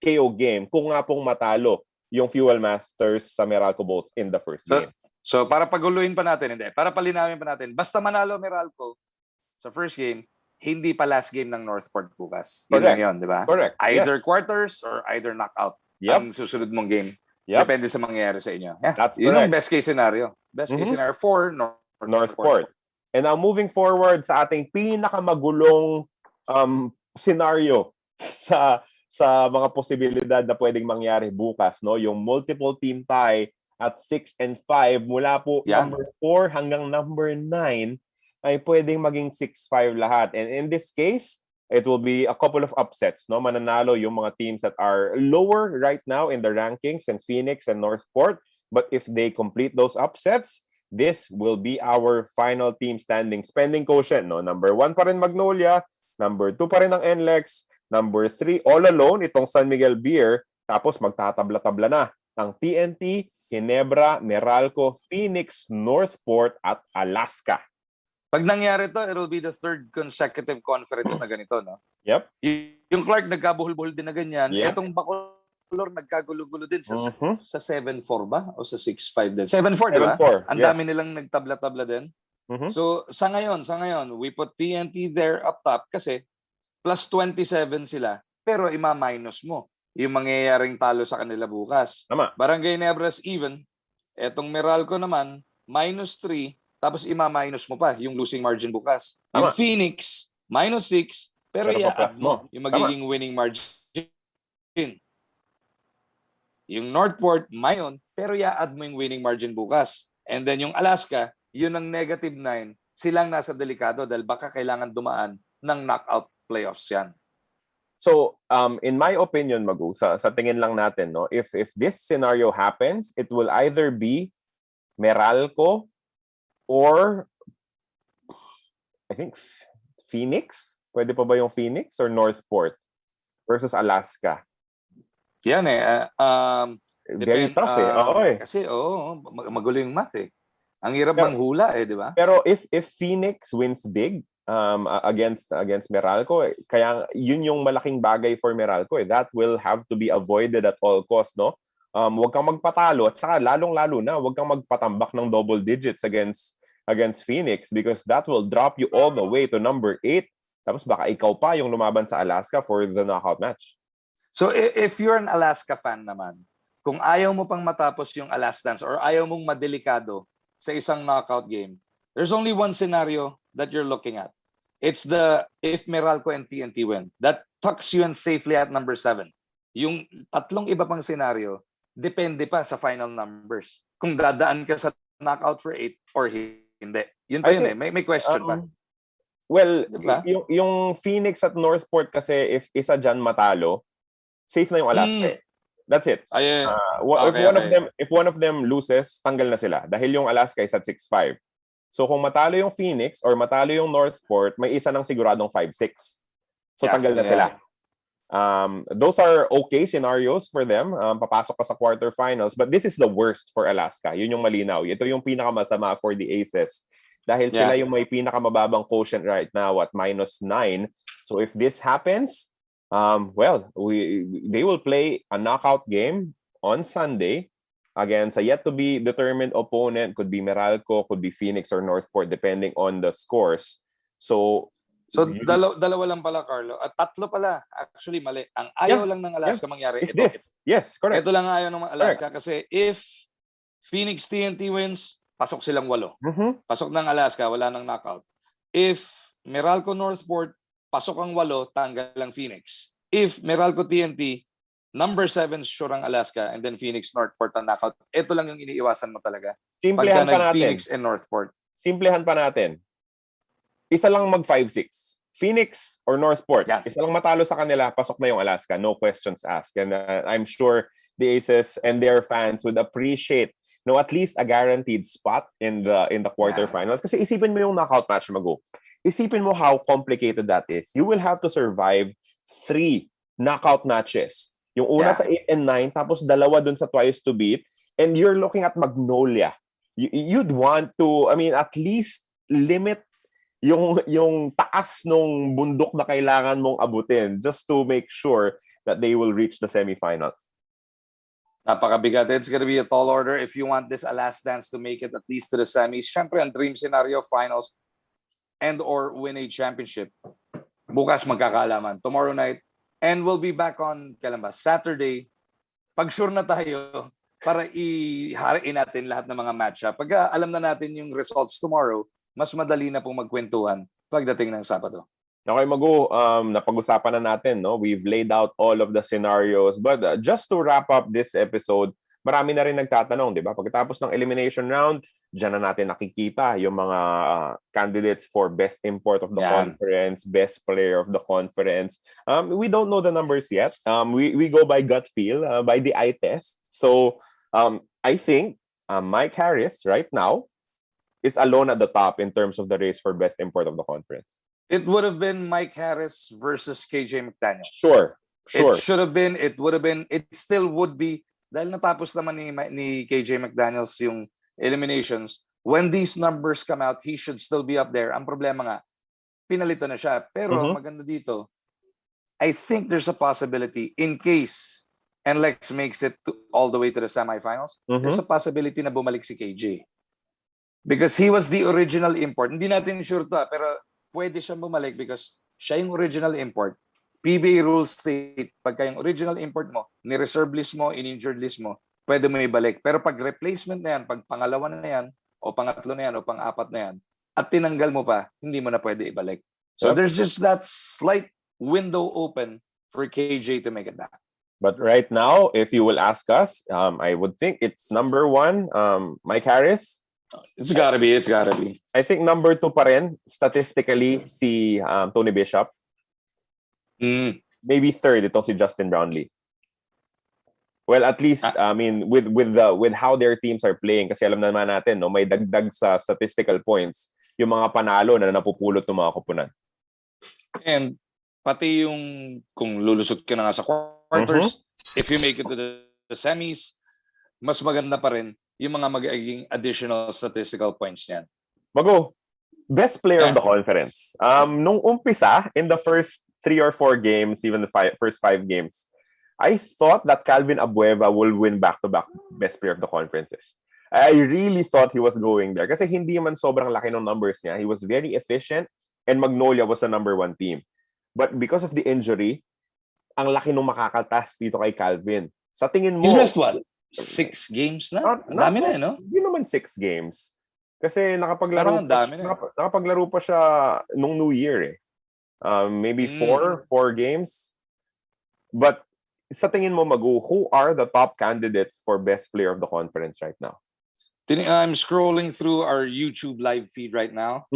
KO game kung nga pong matalo yung Fuel Masters sa Meralco Bolts in the first game. So para paguluhin pa natin, para palinawin pa natin, basta manalo Meralco sa first game, hindi pa last game ng Northport bukas. Yun lang yun, di ba? Correct. Either quarters or either knockout ang susunod mong game. Depende sa mangyayari sa inyo. Yun ang best case scenario. Best case scenario for Northport. And now moving forward sa ating pinakamagulong scenario sa mga posibilidad na pwedeng mangyari bukas, no? Yung multiple team tie at 6 and 5 mula po number 4 hanggang number 9 ay pwedeng maging 6-5 lahat. And in this case, it will be a couple of upsets, no? Mananalo yung mga teams that are lower right now in the rankings and Phoenix and Northport. But if they complete those upsets, this will be our final team standing spending quotient, no? Number 1 pa rin Magnolia, number 2 pa rin ang NLEX, number 3 all alone itong San Miguel Beer, tapos magtatabla-tabla na ang TNT, Ginebra, Meralco, Phoenix, Northport at Alaska. Pag nangyari to, it will be the 3rd consecutive conference na ganito, no? Yep. Yung Clark nagkabuhol-buhol din na ganyan. Etong Bacolor nagkagulo-gulo din sa 7-4 ba? O sa 6-5 din? 7-4, di ba? Ang dami nilang nagtabla-tabla din. So, sa ngayon, we put TNT there up top kasi plus 27 sila. Pero ima-minus mo yung mangyayaring talo sa kanila bukas. Tama. Barangay Nebras even. Etong Meralco naman, minus 3. Tapos ima-minus mo pa yung losing margin bukas. Yung Phoenix, minus 6, pero i-add mo yung magiging winning margin. Yung Northport, mayon, pero i-add mo yung winning margin bukas. And then yung Alaska, yun ang negative 9. Silang nasa delikado dahil baka kailangan dumaan ng knockout playoffs yan. So, in my opinion, Magu, sa tingin lang natin, no, if this scenario happens, it will either be Meralco or I think Phoenix. Pwede pa ba yung Phoenix or Northport versus Alaska? Yan Very tough eh. Oo eh. Kasi magulo yung math eh. Ang hirap manghula di ba? Pero if Phoenix wins big against Meralco, kaya yun yung malaking bagay for Meralco. That will have to be avoided at all costs, no? Huwag kang magpatalo at saka lalong-lalo na huwag kang magpatambak ng double digits against Phoenix because that will drop you all the way to number 8. Tapos baka ikaw pa yung lumaban sa Alaska for the knockout match. So if you're an Alaska fan naman, kung ayaw mo pang matapos yung last dance or ayaw mong madelikado sa isang knockout game, there's only one scenario that you're looking at. It's if Meralco and TNT win. That tucks you in safely at number 7. Yung tatlong iba pang scenario, depende pa sa final numbers. Kung dadaan ka sa knockout for 8 or hindi. Yun pa yun eh. May question pa. Well, diba? yung Phoenix at Northport kasi if isa dyan matalo, safe na yung Alaska. That's it. If one of them loses, tanggal na sila. Dahil yung Alaska is at 6-5. So kung matalo yung Phoenix or matalo yung Northport, may isa ng siguradong 5-6. So tanggal na sila. Those are okay scenarios for them. Papasok ka sa quarterfinals. But this is the worst for Alaska. Yun yung malinaw. Ito yung pinakamasama for the Aces. Dahil sila yung may pinakamababang quotient right now at -9. So if this happens, they will play a knockout game on Sunday against a yet-to-be-determined opponent. Could be Meralco, could be Phoenix or Northport, depending on the scores. So dalawa lang pala, Carlo. At tatlo pala. Actually, mali. Ang ayaw lang ng Alaska mangyari. It's this. Yes, correct. Ito lang ang ayaw ng Alaska kasi if Phoenix TNT wins, pasok silang 8. Pasok ng Alaska, wala nang knockout. If Meralco Northport, pasok ang 8, tanggal lang Phoenix. If Meralco TNT, number 7 sure ang Alaska, and then Phoenix Northport ang knockout. Ito lang yung iniiwasan mo talaga. Simplehan pa natin. Phoenix and Northport. Simplehan pa natin. Isa lang mag 5-6. Phoenix or Northport. Yeah. Isa lang matalo sa kanila, pasok na yung Alaska. No questions asked. And I'm sure the Aces and their fans would appreciate at least a guaranteed spot in the quarterfinals. Kasi isipin mo yung knockout match, Mago. Isipin mo how complicated that is. You will have to survive 3 knockout matches. Yung una sa 8 and 9, tapos dalawa dun sa twice to beat, and you're looking at Magnolia. You'd want to, at least limit yung taas nung bundok na kailangan mong abutin just to make sure that they will reach the semifinals. Napakabigat. It's gonna be a tall order if you want this last dance to make it at least to the semis. Syempre, ang dream scenario, finals and or win a championship. Bukas magkakaalaman. Tomorrow night. And we'll be back on, kailan ba? Saturday. Pag sure na tayo, para ihariin natin lahat ng mga matchup. Pag alam na natin yung results tomorrow, mas madali na pong magkwentuhan pagdating ng Sabado. Okay, Magu, napag-usapan na natin, no? We've laid out all of the scenarios. But just to wrap up this episode, marami na rin nagtatanong, di ba? Pagkatapos ng elimination round, dyan na natin nakikita yung mga candidates for best import of the conference, best player of the conference. We don't know the numbers yet. We go by gut feel, by the eye test. So I think Mike Harris right now is alone at the top in terms of the race for best import of the conference. It would have been Mike Harris versus KJ McDaniels. Sure. It should have been, it would have been, it still would be. Dahil natapos naman ni KJ McDaniels yung eliminations, when these numbers come out, he should still be up there. Ang problema nga, pinalitan na siya. Pero maganda dito, I think there's a possibility in case NLEX makes it all the way to the semifinals, there's a possibility na bumalik si KJ. Because he was the original import. Hindi natin sure to, pero pwede siyang bumalik because siya yung original import. PBA rules state, pagka yung original import mo, ni-reserve list mo, in-injured list mo, pwede mo ibalik. Pero pag replacement na yan, pag pangalawa na yan, o pangatlo na yan, o pang-apat na yan, at tinanggal mo pa, hindi mo na pwede ibalik. So there's just that slight window open for KJ to make it back. But right now, if you will ask us, I would think it's number 1, Mike Harris. It's gotta be. I think number 2 pa rin, statistically, si Tony Bishop. Maybe 3rd, itong si Justin Brownlee. Well, at least, with how their teams are playing, kasi alam naman natin, no, may dagdag sa statistical points yung mga panalo na napupulot ng mga koponan. And pati yung kung lulusot ka na nga sa quarters, if you make it to the semis, mas maganda pa rin yung mga magiging additional statistical points niyan. Mago, best player of Yeah. the conference. Nung umpisa, in the first 3 or 4 games, even the first 5 games, I thought that Calvin Abueva will win back-to-back best player of the conferences. I really thought he was going there. Kasi hindi man sobrang laki ng numbers niya. He was very efficient and Magnolia was the number 1 team. But because of the injury, ang laki nung makakatas dito kay Calvin. Sa tingin mo... He's missed what? 6 games na? Dami na, no? Hindi naman 6 games. Kasi Parang dami na. nakapaglaro pa siya nung New Year eh. Maybe 4 games. But sa tingin mo, Magu, who are the top candidates for best player of the conference right now? I'm scrolling through our YouTube live feed right now.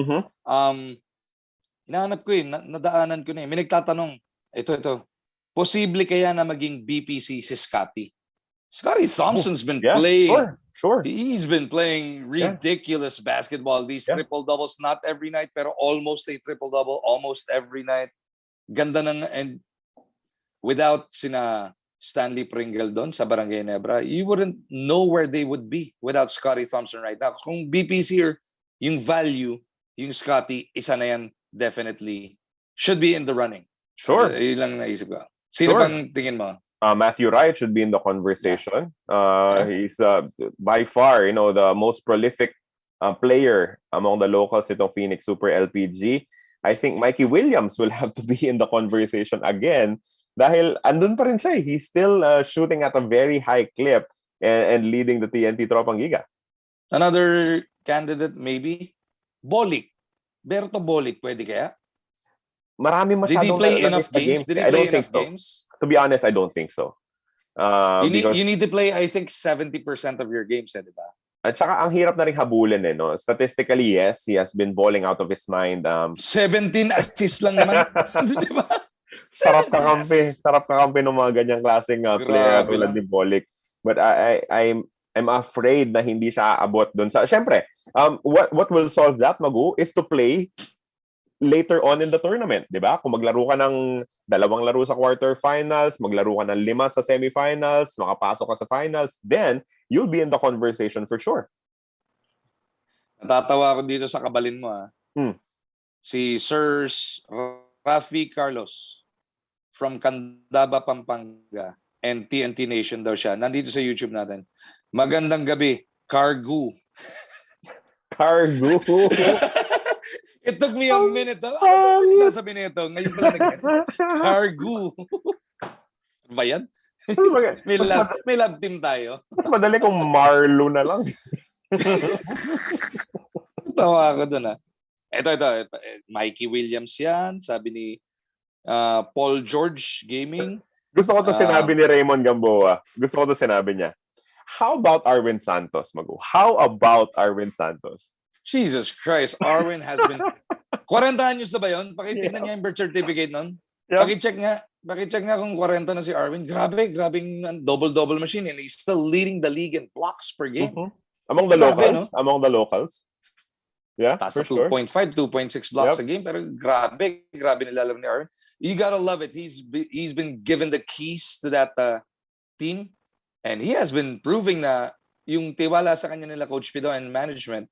Hinahanap ko eh, nadaanan ko na eh. May nagtatanong, ito. Posible kaya na maging BPC si Scotty? Scotty Thompson's been playing. Sure. He's been playing ridiculous basketball. These triple-doubles, not every night, pero almost a triple-double almost every night. Ganda and without sina Stanley Pringle doon sa Barangay Nebra, you wouldn't know where they would be without Scotty Thompson right now. Kung BPC or yung value, yung Scotty, isa na yan definitely should be in the running. Sure. Yun lang naisip ko. Sino pang tingin mo? Matthew Wright should be in the conversation. He's by far, the most prolific player among the locals itong Phoenix Super LPG. I think Mikey Williams will have to be in the conversation again dahil andun pa rin siya. He's still shooting at a very high clip and leading the TNT Tropang Giga. Another candidate maybe? Bolik. Berto Bolik, pwede kaya? Marami masyadong... Did he play enough games? Did he play enough games? To be honest, I don't think so. You need to play, I think, 70% of your games, di ba? At saka ang hirap na rin habulin no? Statistically, yes, he has been balling out of his mind. 17 assists lang naman. Di ba? Sarap kakampi ng mga ganyang klaseng player tulad ni Bolik. But I'm afraid na hindi siya aabot doon sa... Siyempre, what will solve that, Magu, is to play later on in the tournament, di ba? Kung maglaro ka ng 2 laro sa quarterfinals, maglaro ka ng 5 sa semifinals, makapasok ka sa finals, then you'll be in the conversation for sure. Natatawa ako dito sa kabalin mo. Si Sir Rafi Carlos from Candaba, Pampanga and TNT Nation daw siya. Nandito sa YouTube natin. Magandang gabi, Cargu. Cargu? It took me a minute. Ano sasabihin nito? Ngayon pala nag-gets. Cargu. Ba yan? may love team tayo. Mas madali kung Marlo na lang. Tawa ako dun Ito. Mikey Williams yan. Sabi ni Paul George Gaming. Gusto ko to sinabi ni Raymond Gamboa. Gusto ko to sinabi niya. How about Arwin Santos, Magu? How about Arwin Santos? Jesus Christ, Arwin has been... 40 anyos na ba yun? Pakitignan niya yung birth certificate nun. Yep. Pakicheck nga kung 40 na si Arwin. Grabing double-double machine and he's still leading the league in blocks per game. Among the locals. Yeah, Tasa 2.5, 2.6 blocks a game. Pero grabe nilalaro ni Arwin. You gotta love it. He's been given the keys to that team and he has been proving na yung tiwala sa kanya nila Coach Pido and management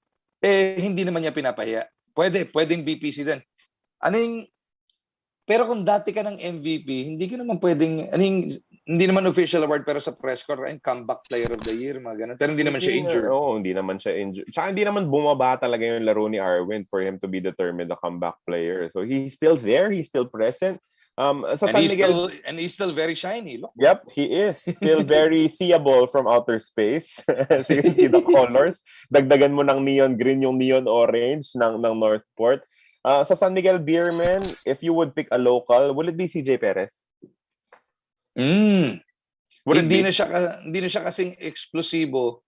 hindi naman niya pinapahiya. Pwedeng BPC din. Pero kung dati ka ng MVP, hindi ka naman pwedeng, hindi naman official award pero sa press corps, comeback player of the year, mga ganun. Pero hindi naman siya injured. Oo, hindi naman siya injured. Tsaka hindi naman bumaba talaga yung laro ni Arwin for him to be determined a comeback player. So he's still there, he's still present. He's still very shiny. Look. Yep, he is still very seeable from outer space. So you see the colors. Dagdagan mo ng neon green yung neon orange ng Northport. Sa San Miguel Beerman, if you would pick a local, would it be CJ Perez? Hindi na siya kasing explosivo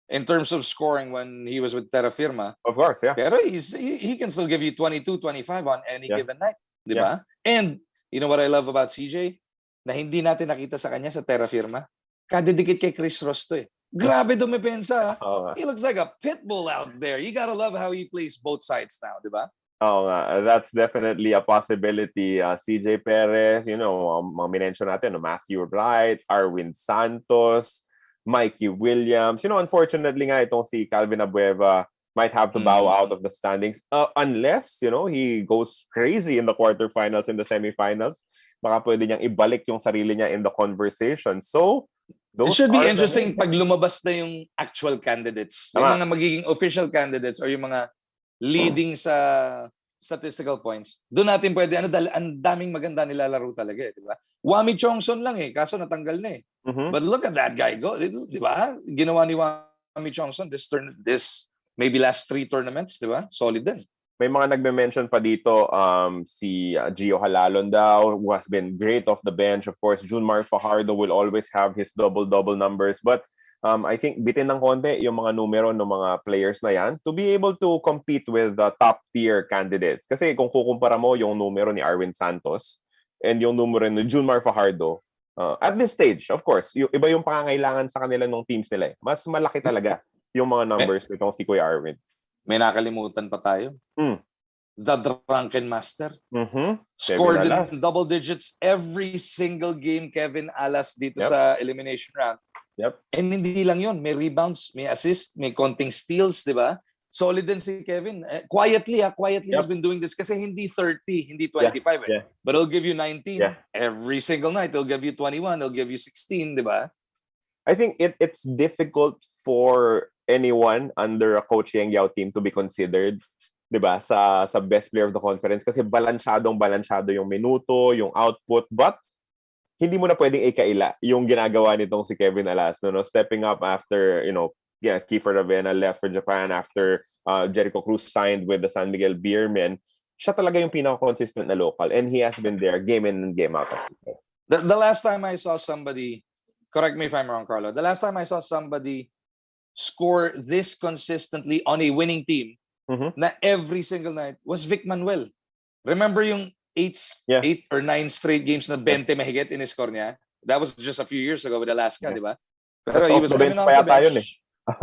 in terms of scoring when he was with Terra Firma. Of course, yeah. Pero he can still give you 22, 25 on any given night. Di ba? And you know what I love about CJ? Na hindi natin nakita sa kanya sa Terra Firma. Kadidikit kay Chris Ross to Grabe dumepensa. He looks like a pit bull out there. You gotta love how he plays both sides now, di ba? That's definitely a possibility. CJ Perez, mga minention natin, Matthew Wright, Arwin Santos, Mikey Williams. Unfortunately nga itong si Calvin Abueva might have to bow out of the standings unless, he goes crazy in the quarterfinals and the semifinals. Baka pwede niyang ibalik yung sarili niya in the conversation. So, it should be interesting pag lumabas na yung actual candidates. Yung mga magiging official candidates or yung mga leading sa statistical points. Doon natin pwede, ang daming maganda nilalaro talaga di ba? Wami Chongson lang kaso natanggal na But look at that guy go, di ba? Ginawa ni Wami Chongson this maybe last 3 tournaments, di ba? Solid din. May mga nagme-mention pa dito, si Gio Halalon daw, who has been great off the bench. Of course, Junmar Fajardo will always have his double-double numbers. But I think bitin ng konti yung mga numero ng mga players na yan to be able to compete with the top-tier candidates. Kasi kung kukumpara mo yung numero ni Arwin Santos and yung numero ni Junmar Fajardo, at this stage, of course, iba yung pangangailangan sa kanila ng teams nila. Mas malaki talaga yung mga numbers nitong si Kuya Arwin. May nakalimutan pa tayo. The Drunken Master. Scored in double digits every single game, Kevin Alas, dito sa elimination round. And hindi lang yun. May rebounds, may assist, may konting steals, di ba? Solid din si Kevin. Quietly has been doing this kasi hindi 30, hindi 25. But he'll give you 19 every single night. He'll give you 21, he'll give you 16, di ba? I think it's difficult for anyone under a Coach Yang Yao team to be considered, 'di ba, sa best player of the conference kasi balansyado yung minuto, yung output, but hindi mo na pwedeng ikaila yung ginagawa nitong si Kevin Alas, no? Stepping up after, Kiefer Ravena left for Japan after Jericho Cruz signed with the San Miguel Beermen. Siya talaga yung pinaka-consistent na local and he has been there game in and game out. The last time I saw somebody, correct me if I'm wrong, Carlo. The last time I saw somebody score this consistently on a winning team na every single night was Vic Manuel. Remember yung 8 or 9 straight games na 20 mahigit in-score niya? That was just a few years ago with Alaska, di ba? Pero he was coming off the bench,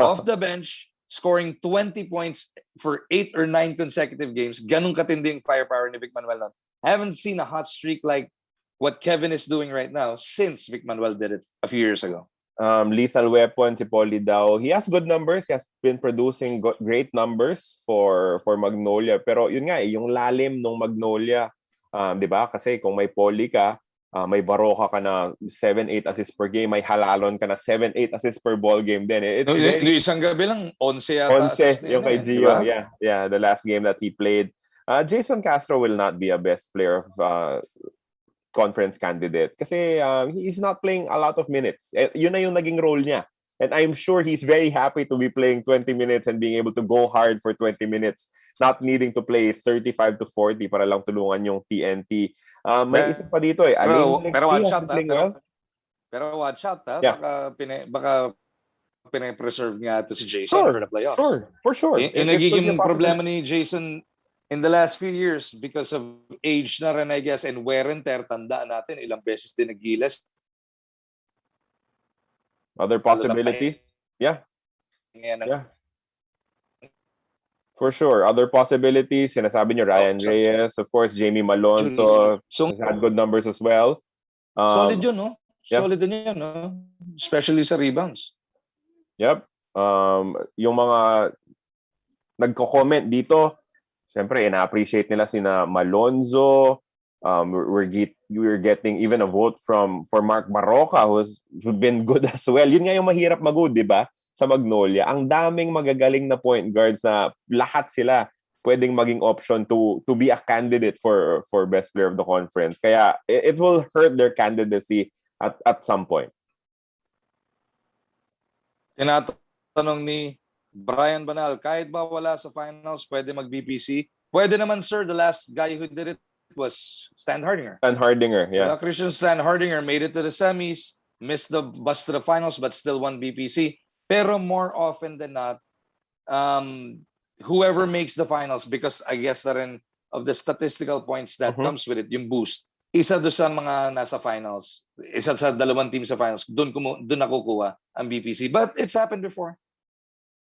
off the bench, scoring 20 points for 8 or 9 consecutive games. Ganun katinding firepower ni Vic Manuel. I haven't seen a hot streak like what Kevin is doing right now since Vic Manuel did it a few years ago. Lethal Weapon, si Polly Dao. He has good numbers. He has been producing great numbers for Magnolia. Pero yun nga, yung lalim ng Magnolia, di ba? Kasi kung may Polly ka, may Baroka ka na 7-8 assists per game, may Halalon ka na 7-8 assists per ball game din. Yung isang gabi lang, 11 yata. 11, yung kay Gio. Diba? Yeah, the last game that he played. Jason Castro will not be a best player of conference candidate kasi he's not playing a lot of minutes. Yun na yung naging role niya. And I'm sure he's very happy to be playing 20 minutes and being able to go hard for 20 minutes, not needing to play 35 to 40 para lang tulungan yung TNT. May isa pa dito Pero watch out, pero watch out, baka pinapreserve nga to si Jason for the playoffs. For sure. Yung nagiging problema ni Jason in the last few years because of age na rin, I guess, and wear and tear, tandaan natin, ilang beses din nagilas. Other possibilities? Yeah. For sure. Other possibilities, sinasabi niyo Ryan Reyes, of course, Jamie Malonzo has had good numbers as well. Solid yun, no? Solid din yun, no? Especially sa rebounds. Yep. Yung mga nagko-comment dito, siyempre, ina-appreciate nila sina Malonzo. We're getting even a vote for Mark Baroka who's been good as well. Yun nga yung mahirap mag-good, di ba? Sa Magnolia. Ang daming magagaling na point guards na lahat sila pwedeng maging option to be a candidate for best player of the conference. Kaya it will hurt their candidacy at some point. Tinatanong ni Brian Banal, kahit ba wala sa finals, pwede mag-BPC? Pwede naman, sir. The last guy who did it was Stan Hardinger. Stan Hardinger, yeah. Christian Stan Hardinger made it to the semis, missed the bus to the finals, but still won BPC. Pero more often than not, whoever makes the finals, because I guess na rin of the statistical points that comes with it, yung boost, isa doon sa mga nasa finals, isa sa dalawang team sa finals, doon nakukuha ang BPC. But it's happened before.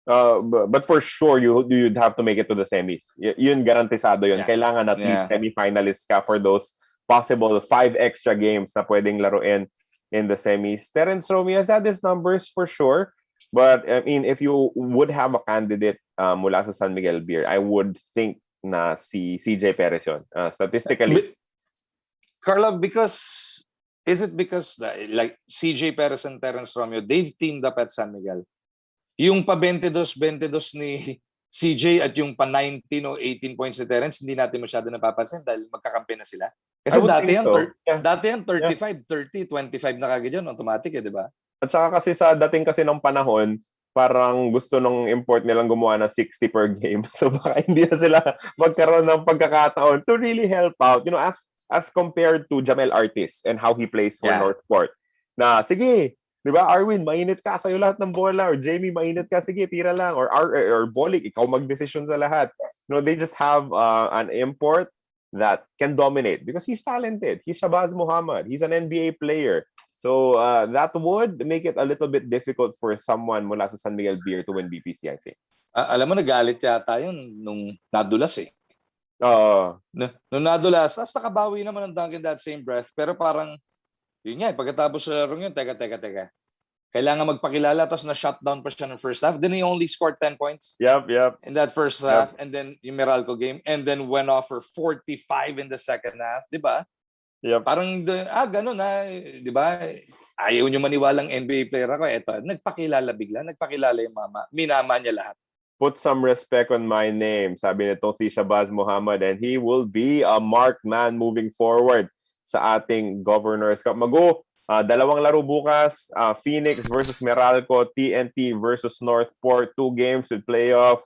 But for sure, you'd have to make it to the semis. Yun, garantisado yun. Yeah. Kailangan at least semi-finalists ka for those possible 5 extra games na pwedeng laruin in the semis. Terence Romeo has had his numbers for sure. But I mean, if you would have a candidate mula sa San Miguel Beer, I would think na si CJ Perez yun. Statistically. Carla, is it because like CJ Perez and Terence Romeo, they've teamed up at San Miguel? Yung pa 22-22 ni CJ at yung pa 19 o 18 points ni Terence, hindi natin masyado napapansin dahil magkakampi na sila. Kasi dati yan 35, 30, 25 na kagad yun, automatic di ba? At saka kasi sa dating kasi ng panahon, parang gusto nung import nilang gumawa ng 60 per game. So baka hindi na sila magkaroon ng pagkakataon to really help out. You know, as compared to Jamel Artis and how he plays for Northport. Na, sige, di ba, Arwin, mainit ka, sa'yo lahat ng bola. Or Jamie, mainit ka, sige, tira lang. Or Bolik, ikaw magdesisyon sa lahat. You know, they just have an import that can dominate because he's talented. He's Shabazz Muhammad. He's an NBA player. So that would make it a little bit difficult for someone mula sa San Miguel Beer to win BPC, I think. Alam mo, nagalit yata yun nung nadulas eh. Nung nadulas, tapos nakabawi naman ng dunk in that same breath. Pero parang, yun nga, pagkatapos sa larong yun, teka. Kailangan magpakilala, tapos na-shutdown pa siya ng first half. Then he only scored 10 points. Yep. In that first half. And then yung Meralco game. And then went off for 45 in the second half. Di ba? Yep. Parang, ganun na. Di ba? Ayaw nyo maniwalang NBA player ako. Eto, nagpakilala bigla. Nagpakilala yung mama. Minama niya lahat. Put some respect on my name, sabi nitong si Shabazz Muhammad, and he will be a marked man moving forward sa ating Governor's Cup. Dalawang laro bukas, Phoenix versus Meralco, TNT versus Northport, 2 games with playoff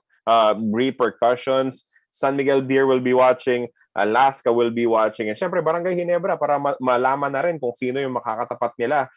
repercussions. San Miguel Beer will be watching, Alaska will be watching, and syempre Barangay Ginebra para malaman na rin kung sino yung makakatapat nila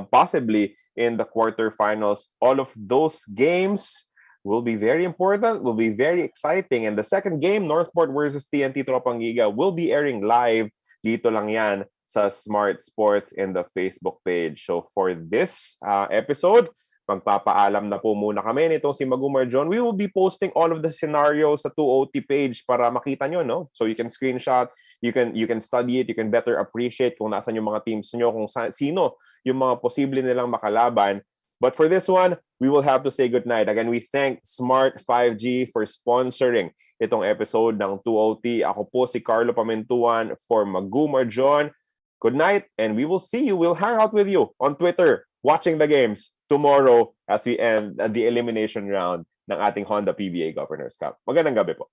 possibly in the quarterfinals. All of those games will be very important, will be very exciting. And the second game, Northport versus TNT Tropang Giga, will be airing live. Dito lang yan sa Smart Sports in the Facebook page. So for this episode, magpapaalam na po muna kami nitong si Magumar John. We will be posting all of the scenarios sa 2OT page para makita nyo, no? So you can screenshot, you can study it, you can better appreciate kung nasan yung mga teams nyo, kung sino yung mga posible nilang makalaban. But for this one, we will have to say goodnight. Again, we thank Smart 5G for sponsoring itong episode ng 2OT. Ako po si Carlo Pamentuan for Magumar John. Good night, and we will see you. We'll hang out with you on Twitter, watching the games tomorrow as we end the elimination round ng ating Honda PBA Governors Cup. Magandang gabi po.